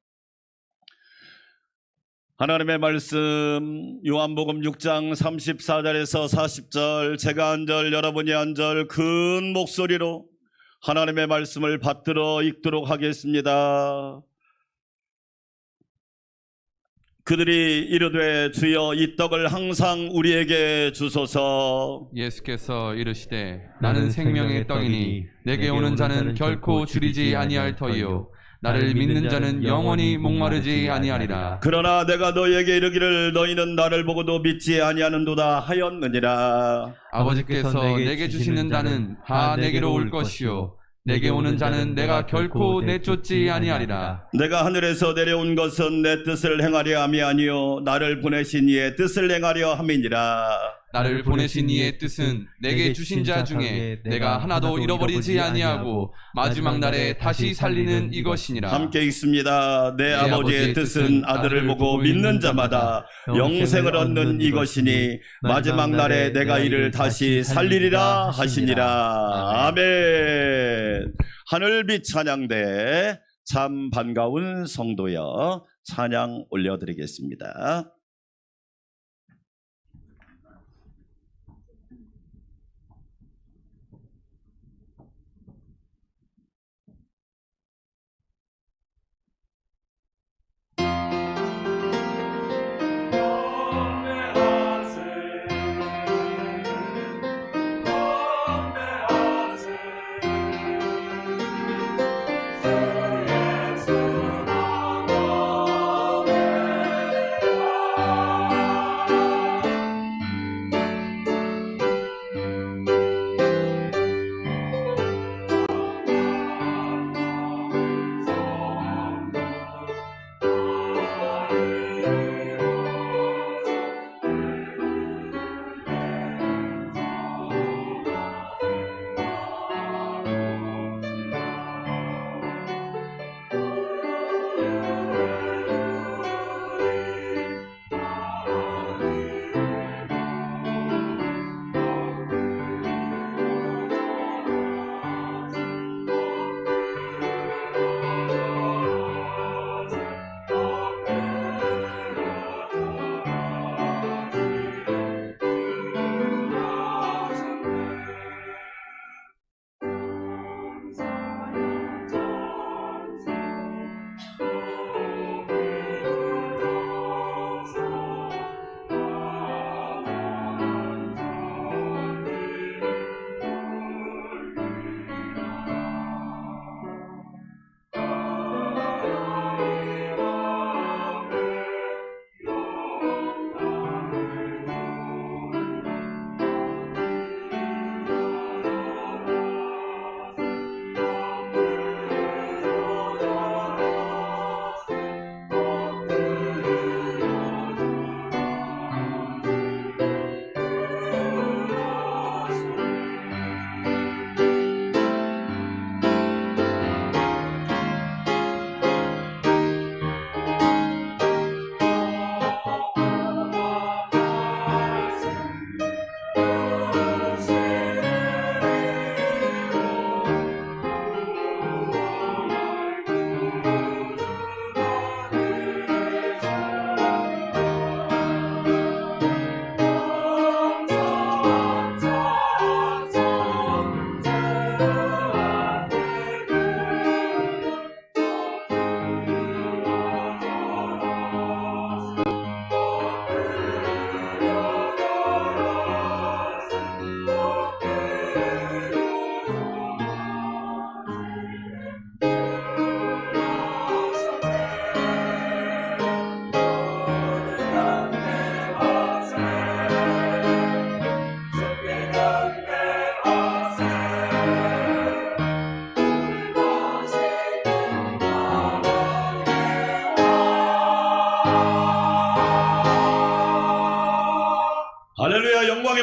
하나님의 말씀 요한복음 6장 34절에서 40절, 제가 한 절 여러분이 한 절 큰 목소리로 하나님의 말씀을 받들어 읽도록 하겠습니다. 그들이 이르되 주여 이 떡을 항상 우리에게 주소서. 예수께서 이르시되 나는 생명의 떡이니 내게 오는 자는 결코 줄이지 아니할 터이요 나를 믿는 자는 영원히 목마르지 아니하리라. 그러나 내가 너희에게 이르기를 너희는 나를 보고도 믿지 아니하는도다 하였느니라. 아버지께서 내게 주시는 자는 다 내게로 올 것이요 내게 오는 자는 내가 결코 내쫓지 아니하리라. 내가 하늘에서 내려온 것은 내 뜻을 행하려 함이 아니요 나를 보내신 이의 뜻을 행하려 함이니라. 나를 보내신 이의 뜻은 내게 주신 자 중에 내가 하나도 잃어버리지 아니하고 마지막 날에 다시 살리는 이것이니라. 함께 읽습니다. 내 아버지의 뜻은 아들을 보고 믿는 자마다 영생을 얻는 이것이니 마지막 날에 내가 이를 다시 살리리라 하시니라. 아멘. 하늘빛 찬양대 참 반가운 성도여 찬양 올려드리겠습니다.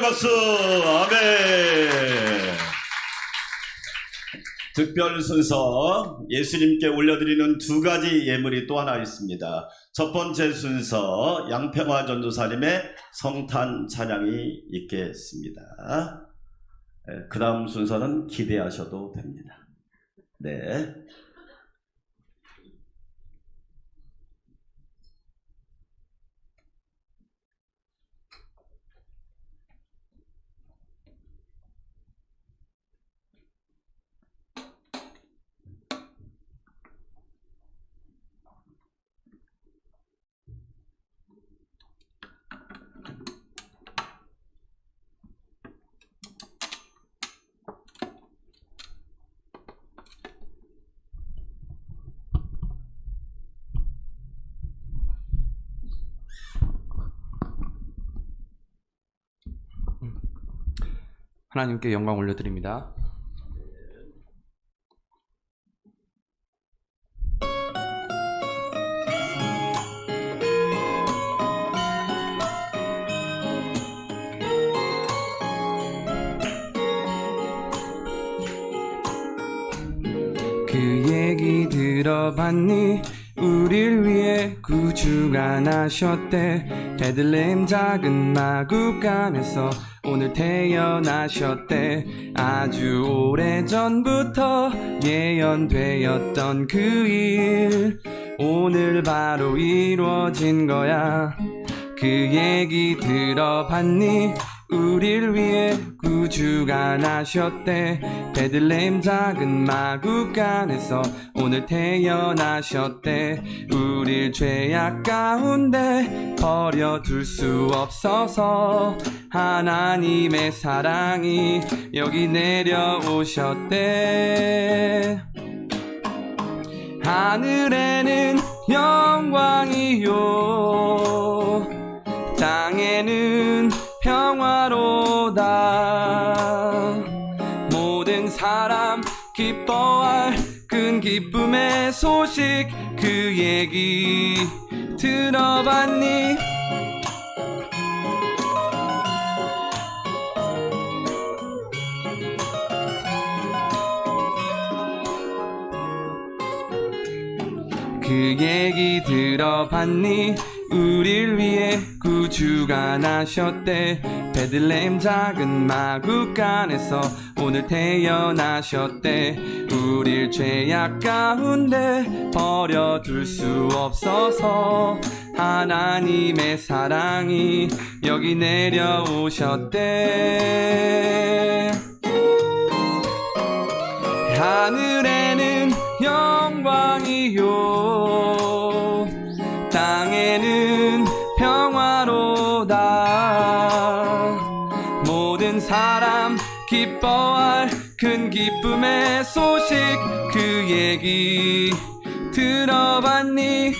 박수. 아멘. 특별 순서 예수님께 올려드리는 두 가지 예물이 또 하나 있습니다. 첫 번째 순서 양평화 전도사님의 성탄 찬양이 있겠습니다. 그 다음 순서는 기대하셔도 됩니다. 네. 하나님께 영광 올려드립니다. 그 얘기 들어봤니? 우릴 위해 구주가 나셨대. 베들레헴 작은 마구간에서 오늘 태어나셨대. 아주 오래전부터 예언되었던 그 일 오늘 바로 이루어진 거야. 그 얘기 들어봤니? 우릴 위해 구주가 나셨대. 베들레헴 작은 마구간에서 오늘 태어나셨대. 우릴 죄악 가운데 버려둘 수 없어서 하나님의 사랑이 여기 내려오셨대. 하늘에는 영광이요 땅에는 평화로다. 모든 사람 기뻐할 큰 기쁨의 소식 그 얘기 들어봤니? 그 얘기 들어봤니? 우릴 위해 구주가 나셨대. 베들레헴 작은 마구간에서 오늘 태어나셨대. 우릴 죄악 가운데 버려둘 수 없어서 하나님의 사랑이 여기 내려오셨대. 하늘에는 영광이요 땅에는 평화로다. 모든 사람 기뻐할 큰 기쁨의 소식 그 얘기 들어봤니?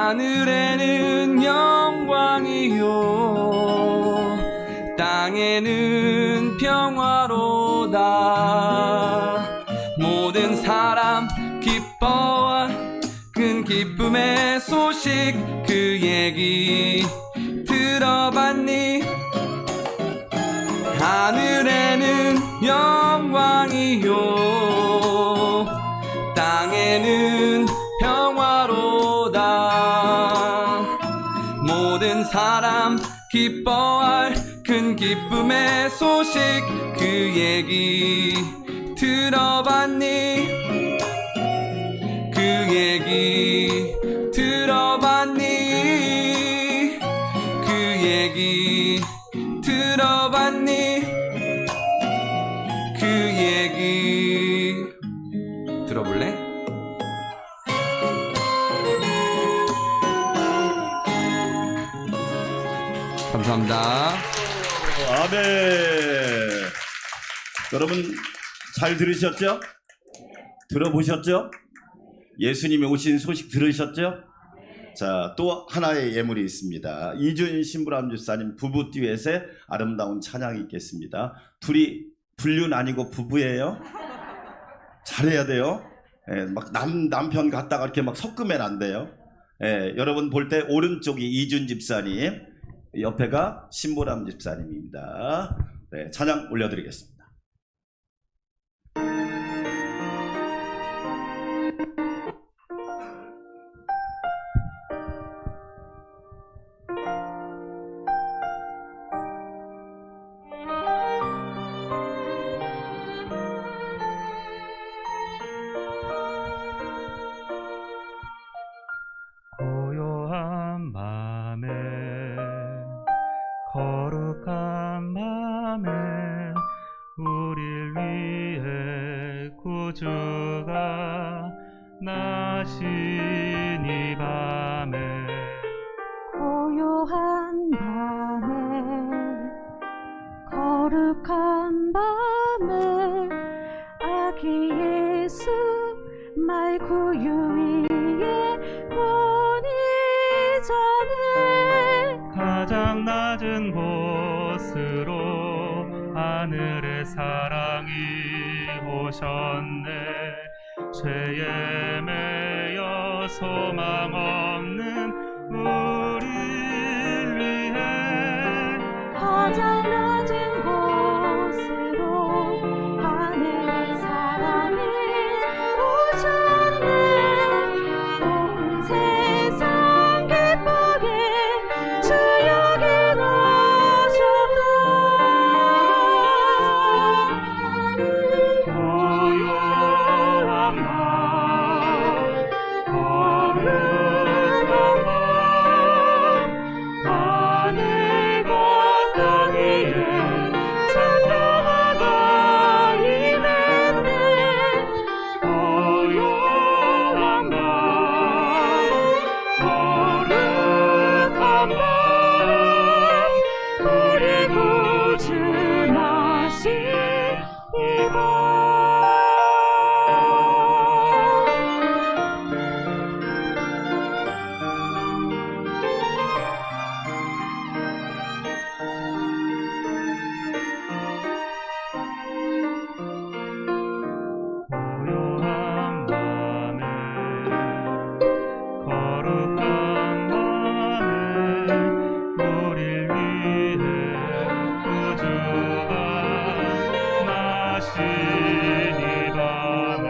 하늘에는 영광이요 땅에는 평화로다. 모든 사람 기뻐할 큰 기쁨의 소식 그 얘기 들어봤니? 하늘에는 영광이요 땅에는 평화로다. 모든 사람 기뻐할 큰 기쁨의 소식 그 얘기 들어봤니? 그 얘기 들어봤니? 그 얘기 들어봤니? 그 얘기 들어볼래? 감사합니다. 아멘. 여러분 잘 들으셨죠? 들어보셨죠? 예수님이 오신 소식 들으셨죠? 자, 또 하나의 예물이 있습니다. 이준 신부람 집사님 부부 듀엣의 아름다운 찬양이 있겠습니다. 둘이 불륜 아니고 부부예요. 잘해야 돼요. 예, 막 남편 같다가 이렇게 막 섞으면 안 돼요. 예, 여러분 볼 때 오른쪽이 이준 집사님, 옆에가 신보람 집사님입니다. 네, 찬양 올려드리겠습니다. 고요한 맘에 거룩한 맘에 우릴 위해 구주가 나신 이 밤에 고요한 밤에 거룩한 밤에 아기 예수 말 구유 위에 보니 자네 가장 낮은 곳으로 하늘의 사랑이 오셨네 죄에 매여 소망 없는 우릴 위해 가장 낮은 곳으로 하늘의 사랑이 오셨네 온 세상 기쁘게 주 여기 오셨다 고요한 밤 거룩한 밤 하늘과 땅 위에 찬양하다 임했네 고요한 밤 거룩한 밤 우리 구주 나신 이 밤 고요한 밤에 거룩한 밤에 우릴 위해 구주가 나신 이 밤에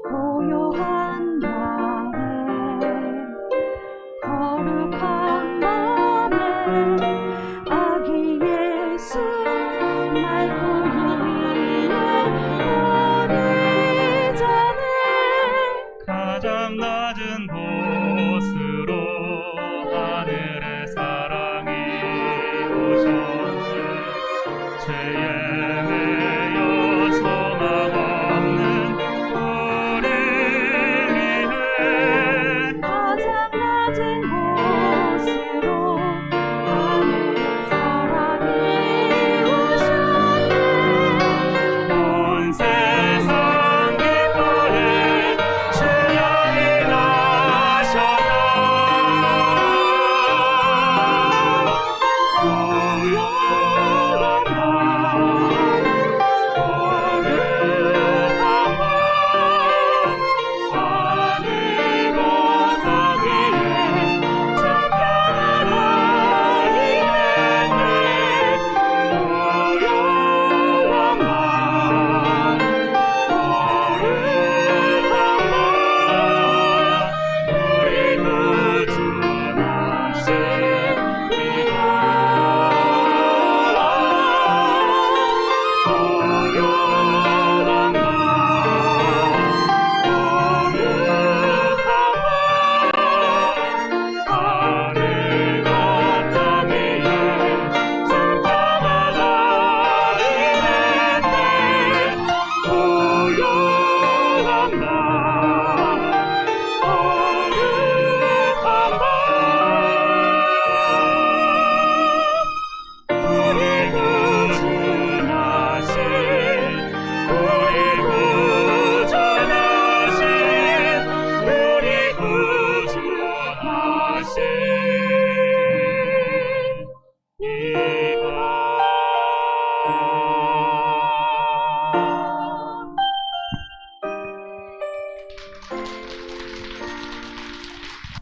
고요한 밤에 거룩한 밤에 아기 예수 말 구유 위에 보니 자네 가장 낮은 곳으로 하늘의 사랑이 오셨네 죄에 매여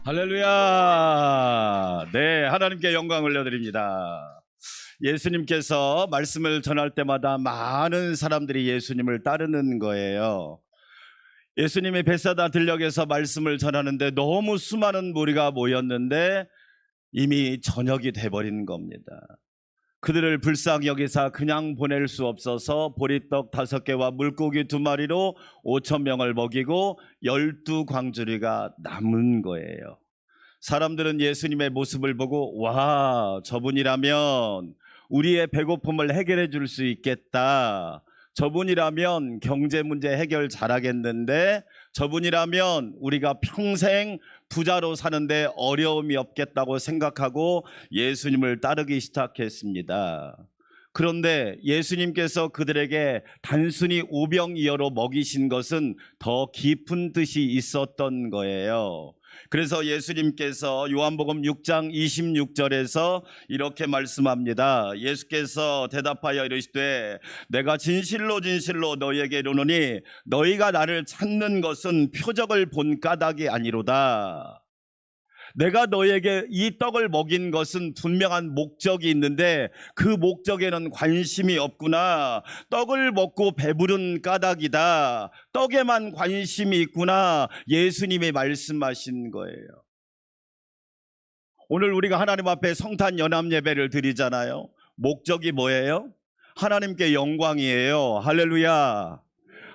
할렐루야. 네, 하나님께 영광 올려드립니다. 예수님께서 말씀을 전할 때마다 많은 사람들이 예수님을 따르는 거예요. 예수님이 벳사다 들녘에서 말씀을 전하는데 너무 수많은 무리가 모였는데 이미 저녁이 돼버린 겁니다. 그들을 불쌍히 여기사 그냥 보낼 수 없어서 보리떡 5개와 물고기 2마리로 5,000명을 먹이고 12광주리가 남은 거예요. 사람들은 예수님의 모습을 보고 와, 저분이라면 우리의 배고픔을 해결해 줄 수 있겠다. 저분이라면 경제 문제 해결 잘하겠는데, 저분이라면 우리가 평생 부자로 사는데 어려움이 없겠다고 생각하고 예수님을 따르기 시작했습니다. 그런데 예수님께서 그들에게 단순히 오병이어로 먹이신 것은 더 깊은 뜻이 있었던 거예요. 그래서 예수님께서 요한복음 6장 26절에서 이렇게 말씀합니다. 예수께서 대답하여 이르시되 내가 진실로 진실로 너희에게 이르노니 너희가 나를 찾는 것은 표적을 본 까닭이 아니로다. 내가 너희에게 이 떡을 먹인 것은 분명한 목적이 있는데 그 목적에는 관심이 없구나. 떡을 먹고 배부른 까닭이다. 떡에만 관심이 있구나. 예수님이 말씀하신 거예요. 오늘 우리가 하나님 앞에 성탄 연합 예배를 드리잖아요. 목적이 뭐예요? 하나님께 영광이에요. 할렐루야.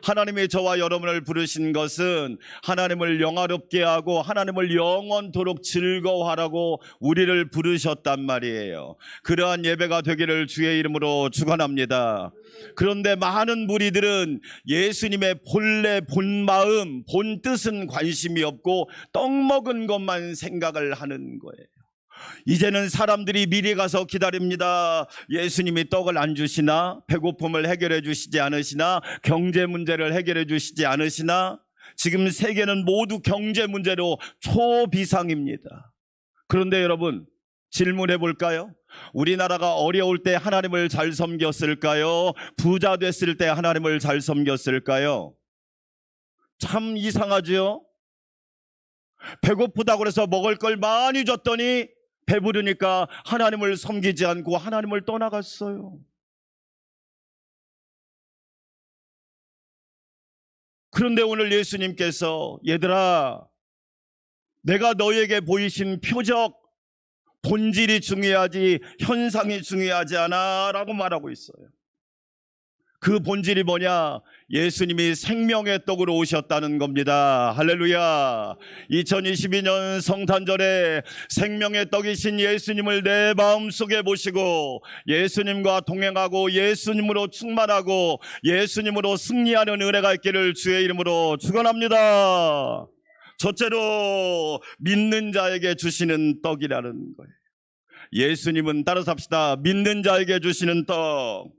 하나님이 저와 여러분을 부르신 것은 하나님을 영화롭게 하고 하나님을 영원토록 즐거워하라고 우리를 부르셨단 말이에요. 그러한 예배가 되기를 주의 이름으로 축원합니다. 그런데 많은 무리들은 예수님의 본래 본 마음, 본 뜻은 관심이 없고 떡 먹은 것만 생각을 하는 거예요. 이제는 사람들이 미리 가서 기다립니다. 예수님이 떡을 안 주시나? 배고픔을 해결해 주시지 않으시나? 경제 문제를 해결해 주시지 않으시나? 지금 세계는 모두 경제 문제로 초비상입니다. 그런데 여러분, 질문해 볼까요? 우리나라가 어려울 때 하나님을 잘 섬겼을까요? 부자 됐을 때 하나님을 잘 섬겼을까요? 참 이상하죠? 배고프다고 해서 먹을 걸 많이 줬더니 배부르니까 하나님을 섬기지 않고 하나님을 떠나갔어요. 그런데 오늘 예수님께서 얘들아, 내가 너에게 보이신 표적, 본질이 중요하지 현상이 중요하지 않아 라고 말하고 있어요. 그 본질이 뭐냐? 예수님이 생명의 떡으로 오셨다는 겁니다. 할렐루야. 2022년 성탄절에 생명의 떡이신 예수님을 내 마음속에 모시고 예수님과 동행하고 예수님으로 충만하고 예수님으로 승리하는 은혜가 있기를 주의 이름으로 축원합니다. 첫째로 믿는 자에게 주시는 떡이라는 거예요. 예수님은 따라서 합시다. 믿는 자에게 주시는 떡.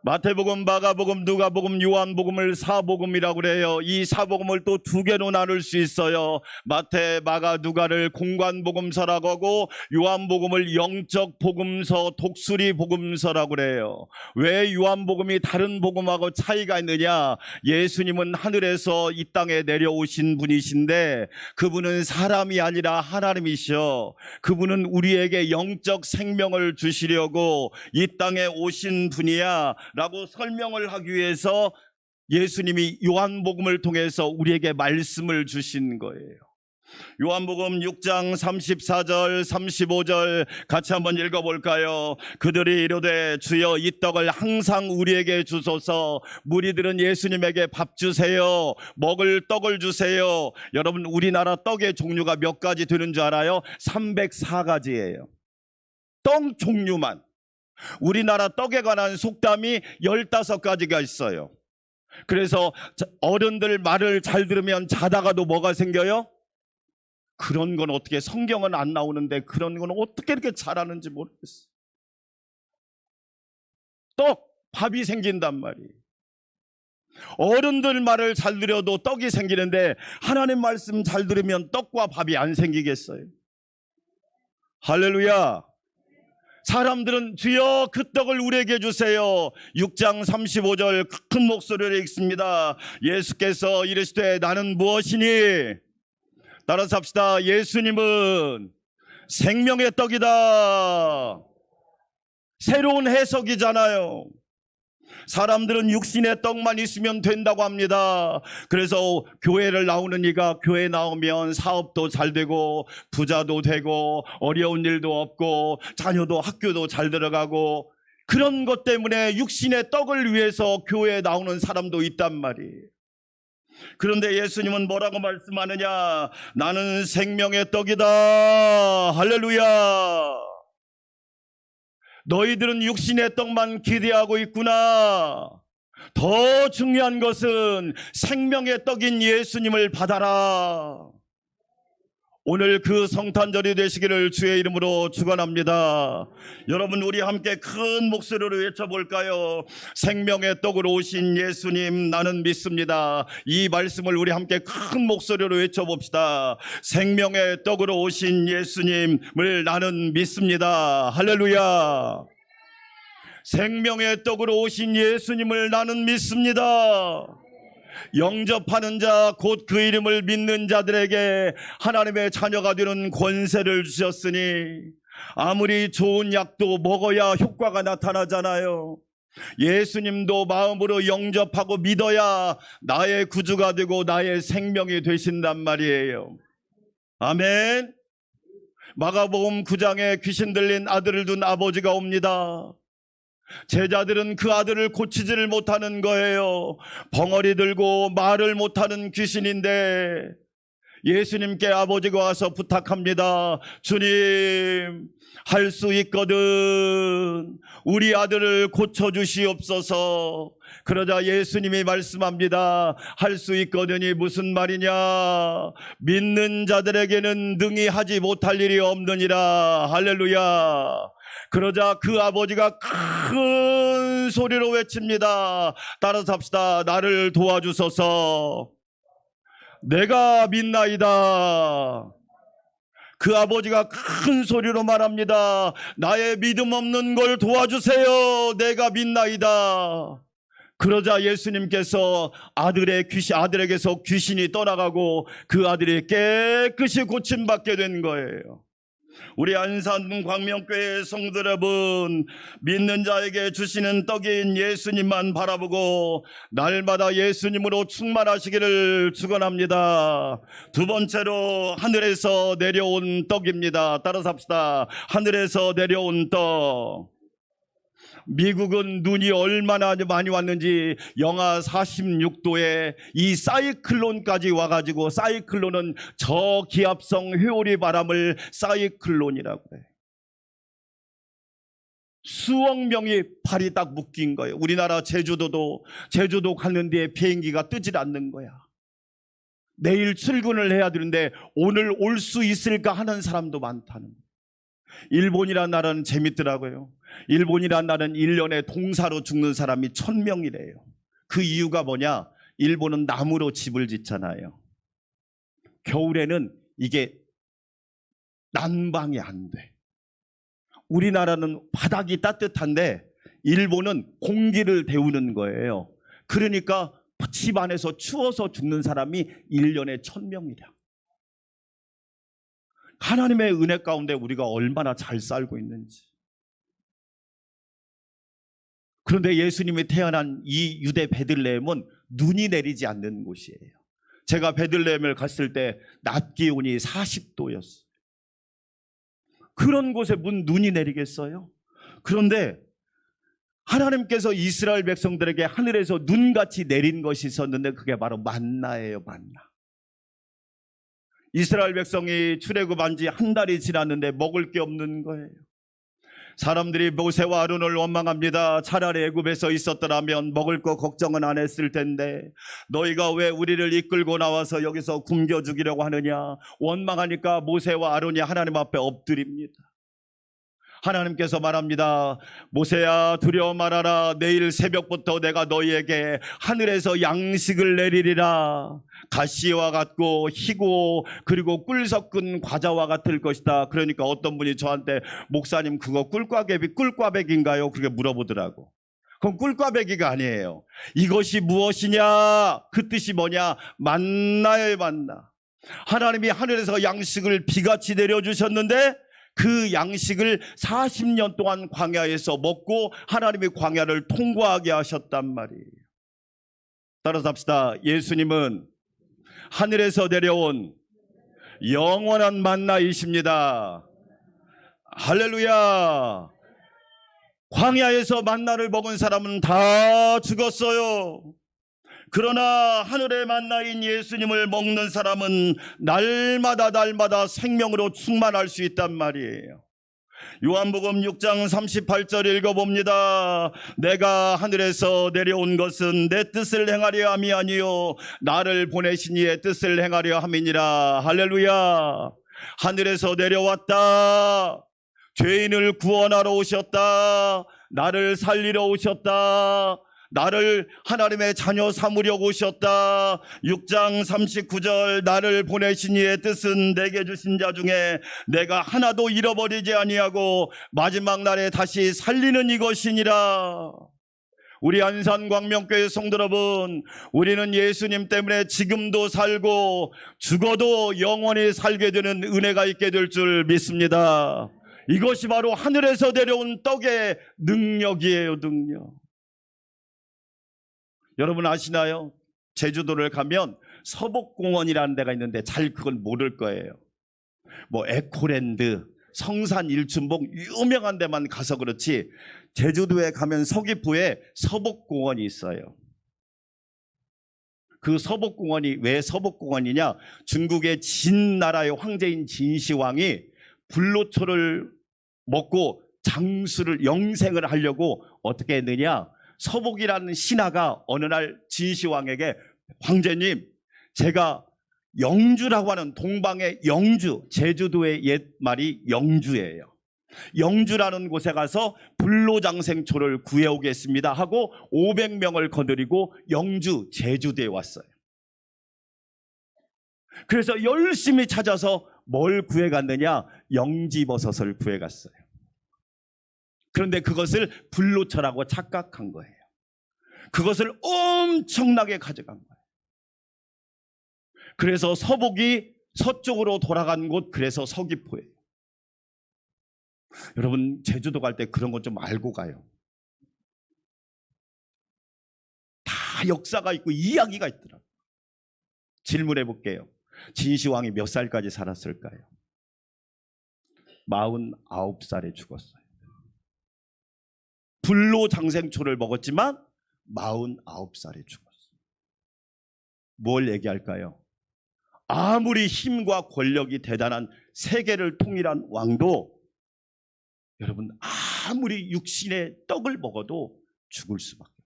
마태복음, 마가복음, 누가복음, 요한복음을 사복음이라고 그래요. 이 사복음을 또 2개로 나눌 수 있어요. 마태, 마가, 누가를 공관복음서라고 하고 요한복음을 영적 복음서, 독수리 복음서라고 그래요. 왜 요한복음이 다른 복음하고 차이가 있느냐? 예수님은 하늘에서 이 땅에 내려오신 분이신데 그분은 사람이 아니라 하나님이셔. 그분은 우리에게 영적 생명을 주시려고 이 땅에 오신 분이야 라고 설명을 하기 위해서 예수님이 요한복음을 통해서 우리에게 말씀을 주신 거예요. 요한복음 6장 34절 35절 같이 한번 읽어볼까요? 그들이 이르되 주여 이 떡을 항상 우리에게 주소서. 무리들은 예수님에게 밥 주세요, 먹을 떡을 주세요. 여러분, 우리나라 떡의 종류가 몇 가지 되는 줄 알아요? 304가지예요. 떡 종류만. 우리나라 떡에 관한 속담이 15가지가 있어요. 그래서 어른들 말을 잘 들으면 자다가도 뭐가 생겨요? 그런 건 어떻게, 성경은 안 나오는데 그런 건 어떻게 이렇게 잘하는지 모르겠어요. 떡, 밥이 생긴단 말이에요. 어른들 말을 잘 들어도 떡이 생기는데 하나님 말씀 잘 들으면 떡과 밥이 안 생기겠어요? 할렐루야. 사람들은 주여 그 떡을 우리에게 주세요. 6장 35절 큰 목소리로 읽습니다. 예수께서 이르시되 나는 무엇이니? 따라서 합시다. 예수님은 생명의 떡이다. 새로운 해석이잖아요. 사람들은 육신의 떡만 있으면 된다고 합니다. 그래서 교회를 나오는 이가 교회 나오면 사업도 잘 되고 부자도 되고 어려운 일도 없고 자녀도 학교도 잘 들어가고 그런 것 때문에 육신의 떡을 위해서 교회에 나오는 사람도 있단 말이에요. 그런데 예수님은 뭐라고 말씀하느냐? 나는 생명의 떡이다. 할렐루야. 너희들은 육신의 떡만 기대하고 있구나. 더 중요한 것은 생명의 떡인 예수님을 받아라. 오늘 그 성탄절이 되시기를 주의 이름으로 축원합니다. 여러분, 우리 함께 큰 목소리로 외쳐볼까요? 생명의 떡으로 오신 예수님 나는 믿습니다. 이 말씀을 우리 함께 큰 목소리로 외쳐봅시다. 생명의 떡으로 오신 예수님을 나는 믿습니다. 할렐루야. 생명의 떡으로 오신 예수님을 나는 믿습니다. 영접하는 자, 곧 그 이름을 믿는 자들에게 하나님의 자녀가 되는 권세를 주셨으니 아무리 좋은 약도 먹어야 효과가 나타나잖아요. 예수님도 마음으로 영접하고 믿어야 나의 구주가 되고 나의 생명이 되신단 말이에요. 아멘. 마가복음 9장에 귀신 들린 아들을 둔 아버지가 옵니다. 제자들은 그 아들을 고치지를 못하는 거예요. 벙어리 들고 말을 못하는 귀신인데 예수님께 아버지가 와서 부탁합니다. 주님, 할 수 있거든. 우리 아들을 고쳐주시옵소서. 그러자 예수님이 말씀합니다. 할 수 있거든이 무슨 말이냐? 믿는 자들에게는 능히 하지 못할 일이 없느니라. 할렐루야. 그러자 그 아버지가 큰 소리로 외칩니다. 따라서 합시다. 나를 도와주소서. 내가 믿나이다. 그 아버지가 큰 소리로 말합니다. 나의 믿음 없는 걸 도와주세요. 내가 믿나이다. 그러자 예수님께서 아들에게서 귀신이 떠나가고 그 아들이 깨끗이 고침받게 된 거예요. 우리 안산 광명교회 성도 여러분, 믿는 자에게 주시는 떡인 예수님만 바라보고 날마다 예수님으로 충만하시기를 축원합니다. 두 번째로 하늘에서 내려온 떡입니다. 따라서 합시다. 하늘에서 내려온 떡. 미국은 눈이 얼마나 많이 왔는지 영하 46도에 이 사이클론까지 와가지고, 사이클론은 저기압성 회오리 바람을 사이클론이라고 해요. 수억 명이 발이 딱 묶인 거예요. 우리나라 제주도 가는 데 비행기가 뜨질 않는 거야. 내일 출근을 해야 되는데 오늘 올 수 있을까 하는 사람도 많다는 거예요. 일본이란 나라는 재밌더라고요. 일본이란 나라는 1년에 동사로 죽는 사람이 1000명이래요. 그 이유가 뭐냐? 일본은 나무로 집을 짓잖아요. 겨울에는 이게 난방이 안 돼. 우리나라는 바닥이 따뜻한데 일본은 공기를 데우는 거예요. 그러니까 집 안에서 추워서 죽는 사람이 1년에 1000명이다. 하나님의 은혜 가운데 우리가 얼마나 잘 살고 있는지. 그런데 예수님이 태어난 이 유대 베들레헴은 눈이 내리지 않는 곳이에요. 제가 베들레헴을 갔을 때 낮 기온이 40도였어요. 그런 곳에 문 눈이 내리겠어요? 그런데 하나님께서 이스라엘 백성들에게 하늘에서 눈같이 내린 것이 있었는데 그게 바로 만나예요. 만나. 이스라엘 백성이 출애굽한 지 한 달이 지났는데 먹을 게 없는 거예요. 사람들이 모세와 아론을 원망합니다. 차라리 애굽에서 있었더라면 먹을 거 걱정은 안 했을 텐데 너희가 왜 우리를 이끌고 나와서 여기서 굶겨 죽이려고 하느냐. 원망하니까 모세와 아론이 하나님 앞에 엎드립니다. 하나님께서 말합니다. 모세야, 두려워 말아라. 내일 새벽부터 내가 너희에게 하늘에서 양식을 내리리라. 가시와 같고 희고 그리고 꿀 섞은 과자와 같을 것이다. 그러니까 어떤 분이 저한테 목사님 그거 꿀꽈배기인가요? 그렇게 물어보더라고. 그건 꿀꽈배기가 아니에요. 이것이 무엇이냐? 그 뜻이 뭐냐? 만나예요. 만나. 하나님이 하늘에서 양식을 비같이 내려주셨는데 그 양식을 40년 동안 광야에서 먹고 하나님이 광야를 통과하게 하셨단 말이에요. 따라서 합시다. 예수님은 하늘에서 내려온 영원한 만나이십니다. 할렐루야. 광야에서 만나를 먹은 사람은 다 죽었어요. 그러나 하늘의 만나인 예수님을 먹는 사람은 날마다 생명으로 충만할 수 있단 말이에요. 요한복음 6장 38절 읽어봅니다. 내가 하늘에서 내려온 것은 내 뜻을 행하려 함이 아니요 나를 보내신 이의 뜻을 행하려 함이니라. 할렐루야. 하늘에서 내려왔다. 죄인을 구원하러 오셨다. 나를 살리러 오셨다. 나를 하나님의 자녀 삼으려고 오셨다. 6장 39절 나를 보내신 이의 뜻은 내게 주신 자 중에 내가 하나도 잃어버리지 아니하고 마지막 날에 다시 살리는 이것이니라. 우리 안산광명교회 성도 여러분, 우리는 예수님 때문에 지금도 살고 죽어도 영원히 살게 되는 은혜가 있게 될 줄 믿습니다. 이것이 바로 하늘에서 내려온 떡의 능력이에요. 능력. 여러분 아시나요? 제주도를 가면 서복공원이라는 데가 있는데 잘 그건 모를 거예요. 뭐 에코랜드, 성산 일춘봉 유명한 데만 가서 그렇지 제주도에 가면 서귀포에 서복공원이 있어요. 그 서복공원이 왜 서복공원이냐? 중국의 진 나라의 황제인 진시황이 불로초를 먹고 장수를 영생을 하려고 어떻게 했느냐? 서복이라는 신하가 어느 날 진시황에게 황제님, 제가 영주라고 하는 동방의 영주, 제주도의 옛말이 영주예요. 영주라는 곳에 가서 불로장생초를 구해오겠습니다 하고 500명을 거느리고 영주, 제주도에 왔어요. 그래서 열심히 찾아서 뭘 구해갔느냐? 영지버섯을 구해갔어요. 그런데 그것을 불로초라고 착각한 거예요. 그것을 엄청나게 가져간 거예요. 그래서 서복이 서쪽으로 돌아간 곳, 그래서 서귀포예요. 여러분 제주도 갈 때 그런 것 좀 알고 가요. 다 역사가 있고 이야기가 있더라고요. 질문해 볼게요. 진시황이 몇 살까지 살았을까요? 49살에 죽었어요. 불로장생초를 먹었지만 49살에 죽었어요. 뭘 얘기할까요? 아무리 힘과 권력이 대단한 세계를 통일한 왕도 여러분 아무리 육신의 떡을 먹어도 죽을 수밖에 없다.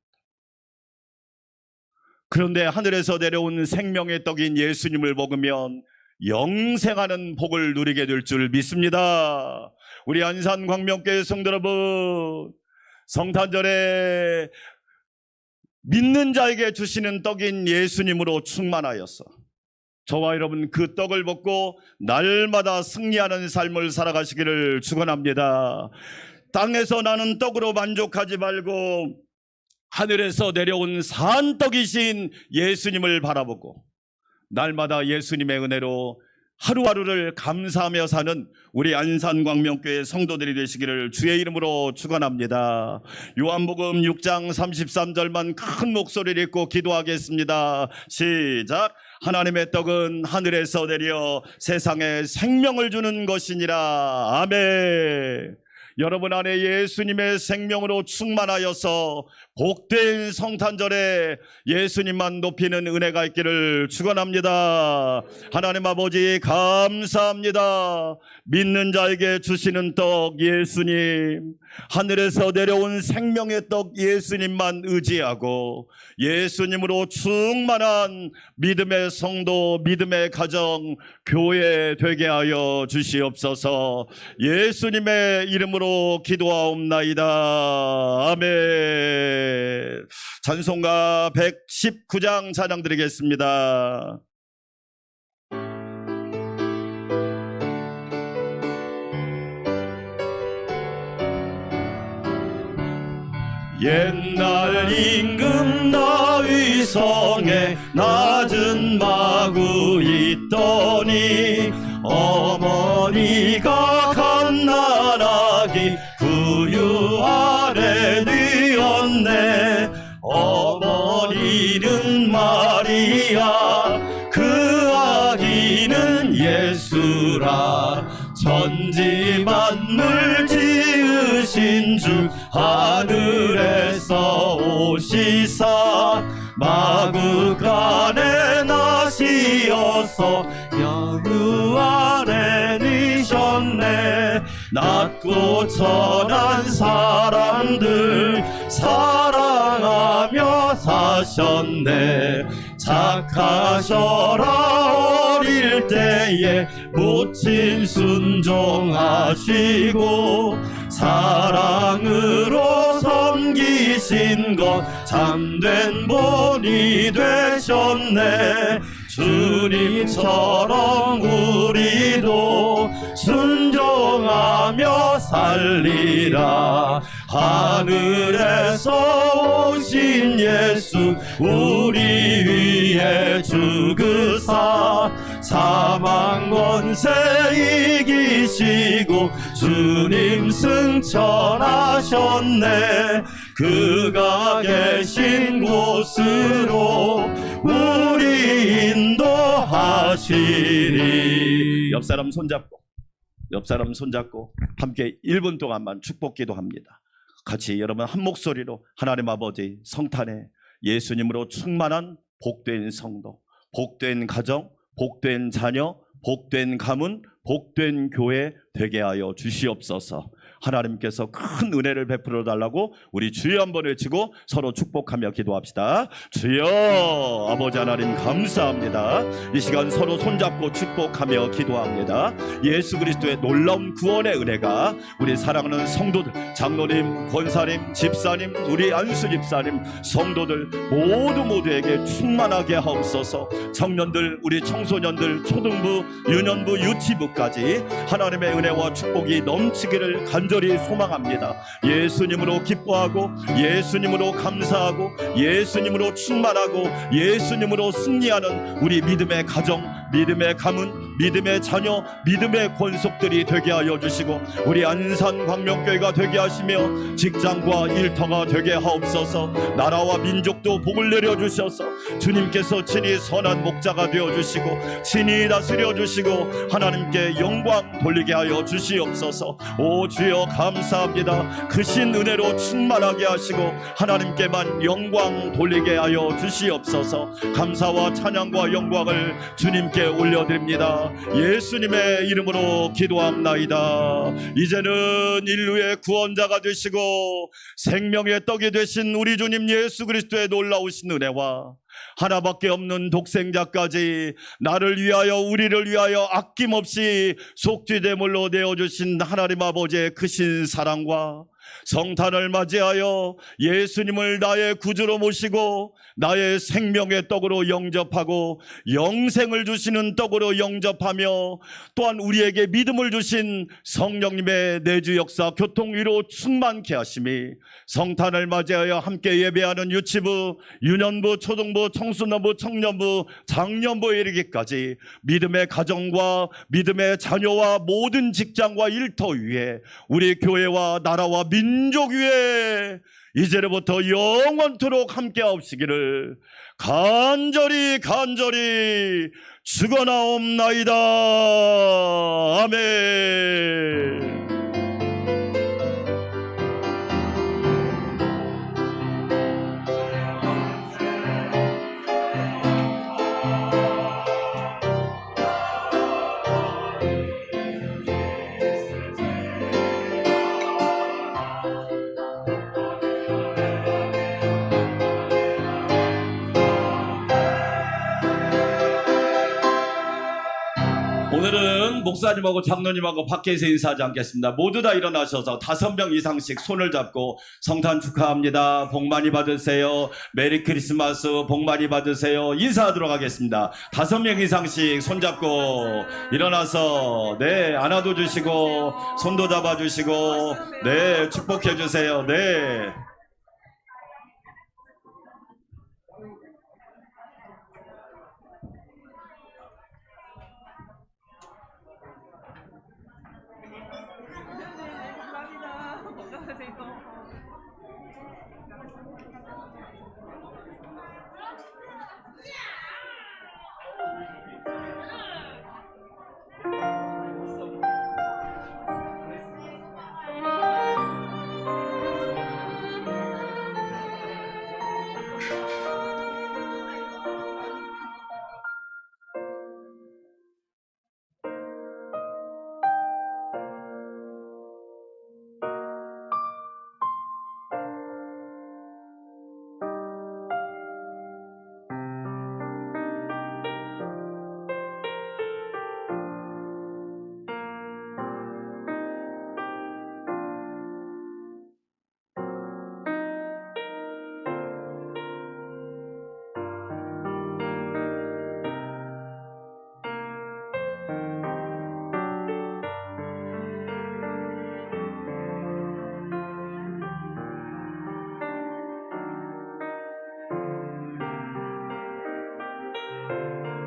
그런데 하늘에서 내려온 생명의 떡인 예수님을 먹으면 영생하는 복을 누리게 될 줄 믿습니다. 우리 안산광명교회 성도 여러분, 성탄절에 믿는 자에게 주시는 떡인 예수님으로 충만하여서 저와 여러분 그 떡을 먹고 날마다 승리하는 삶을 살아가시기를 축원합니다. 땅에서 나는 떡으로 만족하지 말고 하늘에서 내려온 산떡이신 예수님을 바라보고 날마다 예수님의 은혜로 하루하루를 감사하며 사는 우리 안산광명교회 성도들이 되시기를 주의 이름으로 축원합니다. 요한복음 6장 33절만 큰 목소리를 읽고 기도하겠습니다. 시작. 하나님의 떡은 하늘에서 내려 세상에 생명을 주는 것이니라. 아멘. 여러분 안에 예수님의 생명으로 충만하여서 복된 성탄절에 예수님만 높이는 은혜가 있기를 축원합니다. 하나님 아버지 감사합니다. 믿는 자에게 주시는 떡 예수님, 하늘에서 내려온 생명의 떡 예수님만 의지하고 예수님으로 충만한 믿음의 성도, 믿음의 가정, 교회 되게 하여 주시옵소서. 예수님의 이름으로 기도하옵나이다. 아멘. 찬송가 119장 찬양 드리겠습니다. 옛날 임금 다윗 성에 낮은 마구 있더니 어머니가 갓난아기 구유 아래 뉘었네. 어머니는 마리아 그 아기는 예수라. 천지 만물 지으신 주 하늘에서 오시사 마구간에 나시어서 여유 아래 니셨네. 낮고 천한 사람들 사랑하며 사셨네. 착하셔라 어릴 때에 모친 순종하시고 사랑으로 섬기신 것 참된 본이 되셨네. 주님처럼 우리도 순종하며 살리라. 하늘에서 오신 예수 우리 위에 죽으사 사망 권세 이기시고 주님 승천하셨네. 그가 계신 곳으로 우리 인도하시리. 옆 사람 손잡고 함께 1분 동안만 축복 기도합니다. 같이 여러분 한 목소리로 하나님 아버지 성탄에 예수님으로 충만한 복된 성도, 복된 가정, 복된 자녀, 복된 가문, 복된 교회 되게 하여 주시옵소서. 하나님께서 큰 은혜를 베풀어 달라고 우리 주여 한번 외치고 서로 축복하며 기도합시다. 주여 아버지 하나님 감사합니다. 이 시간 서로 손잡고 축복하며 기도합니다. 예수 그리스도의 놀라운 구원의 은혜가 우리 사랑하는 성도들, 장로님, 권사님, 집사님, 우리 안수 집사님, 성도들 모두에게 충만하게 하옵소서. 청년들, 우리 청소년들, 초등부, 유년부, 유치부까지 하나님의 은혜와 축복이 넘치기를 간절히 소망합니다. 예수님으로 기뻐하고 예수님으로 감사하고 예수님으로 충만하고 예수님으로 승리하는 우리 믿음의 가정, 믿음의 가문, 믿음의 자녀, 믿음의 권속들이 되게 하여 주시고 우리 안산광명교회가 되게 하시며 직장과 일터가 되게 하옵소서. 나라와 민족도 복을 내려주셔서 주님께서 친히 선한 목자가 되어주시고 친히 다스려 주시고 하나님께 영광 돌리게 하여 주시옵소서. 오 주여 감사합니다. 크신 은혜로 충만하게 하시고 하나님께만 영광 돌리게 하여 주시옵소서. 감사와 찬양과 영광을 주님께 올려드립니다. 예수님의 이름으로 기도합나이다. 이제는 인류의 구원자가 되시고 생명의 떡이 되신 우리 주님 예수 그리스도의 놀라우신 은혜와 하나밖에 없는 독생자까지 나를 위하여 우리를 위하여 아낌없이 속죄제물로 내어주신 하나님 아버지의 크신 사랑과 성탄을 맞이하여 예수님을 나의 구주로 모시고 나의 생명의 떡으로 영접하고 영생을 주시는 떡으로 영접하며 또한 우리에게 믿음을 주신 성령님의 내주 역사 교통위로 충만케 하심이 성탄을 맞이하여 함께 예배하는 유치부, 유년부, 초등부, 청소년부, 청년부, 장년부에 이르기까지 믿음의 가정과 믿음의 자녀와 모든 직장과 일터 위에 우리 교회와 나라와 민족 위에 이제로부터 영원토록 함께 하옵시기를 간절히 축원하옵나이다. 아멘. 오늘은 목사님하고 장로님하고 밖에서 인사하지 않겠습니다. 모두 다 일어나셔서 5명 이상씩 손을 잡고 성탄 축하합니다. 복 많이 받으세요. 메리 크리스마스 복 많이 받으세요. 인사하도록 하겠습니다. 5명 이상씩 손잡고 일어나서 안아도 주시고 손도 잡아주시고 축복해 주세요.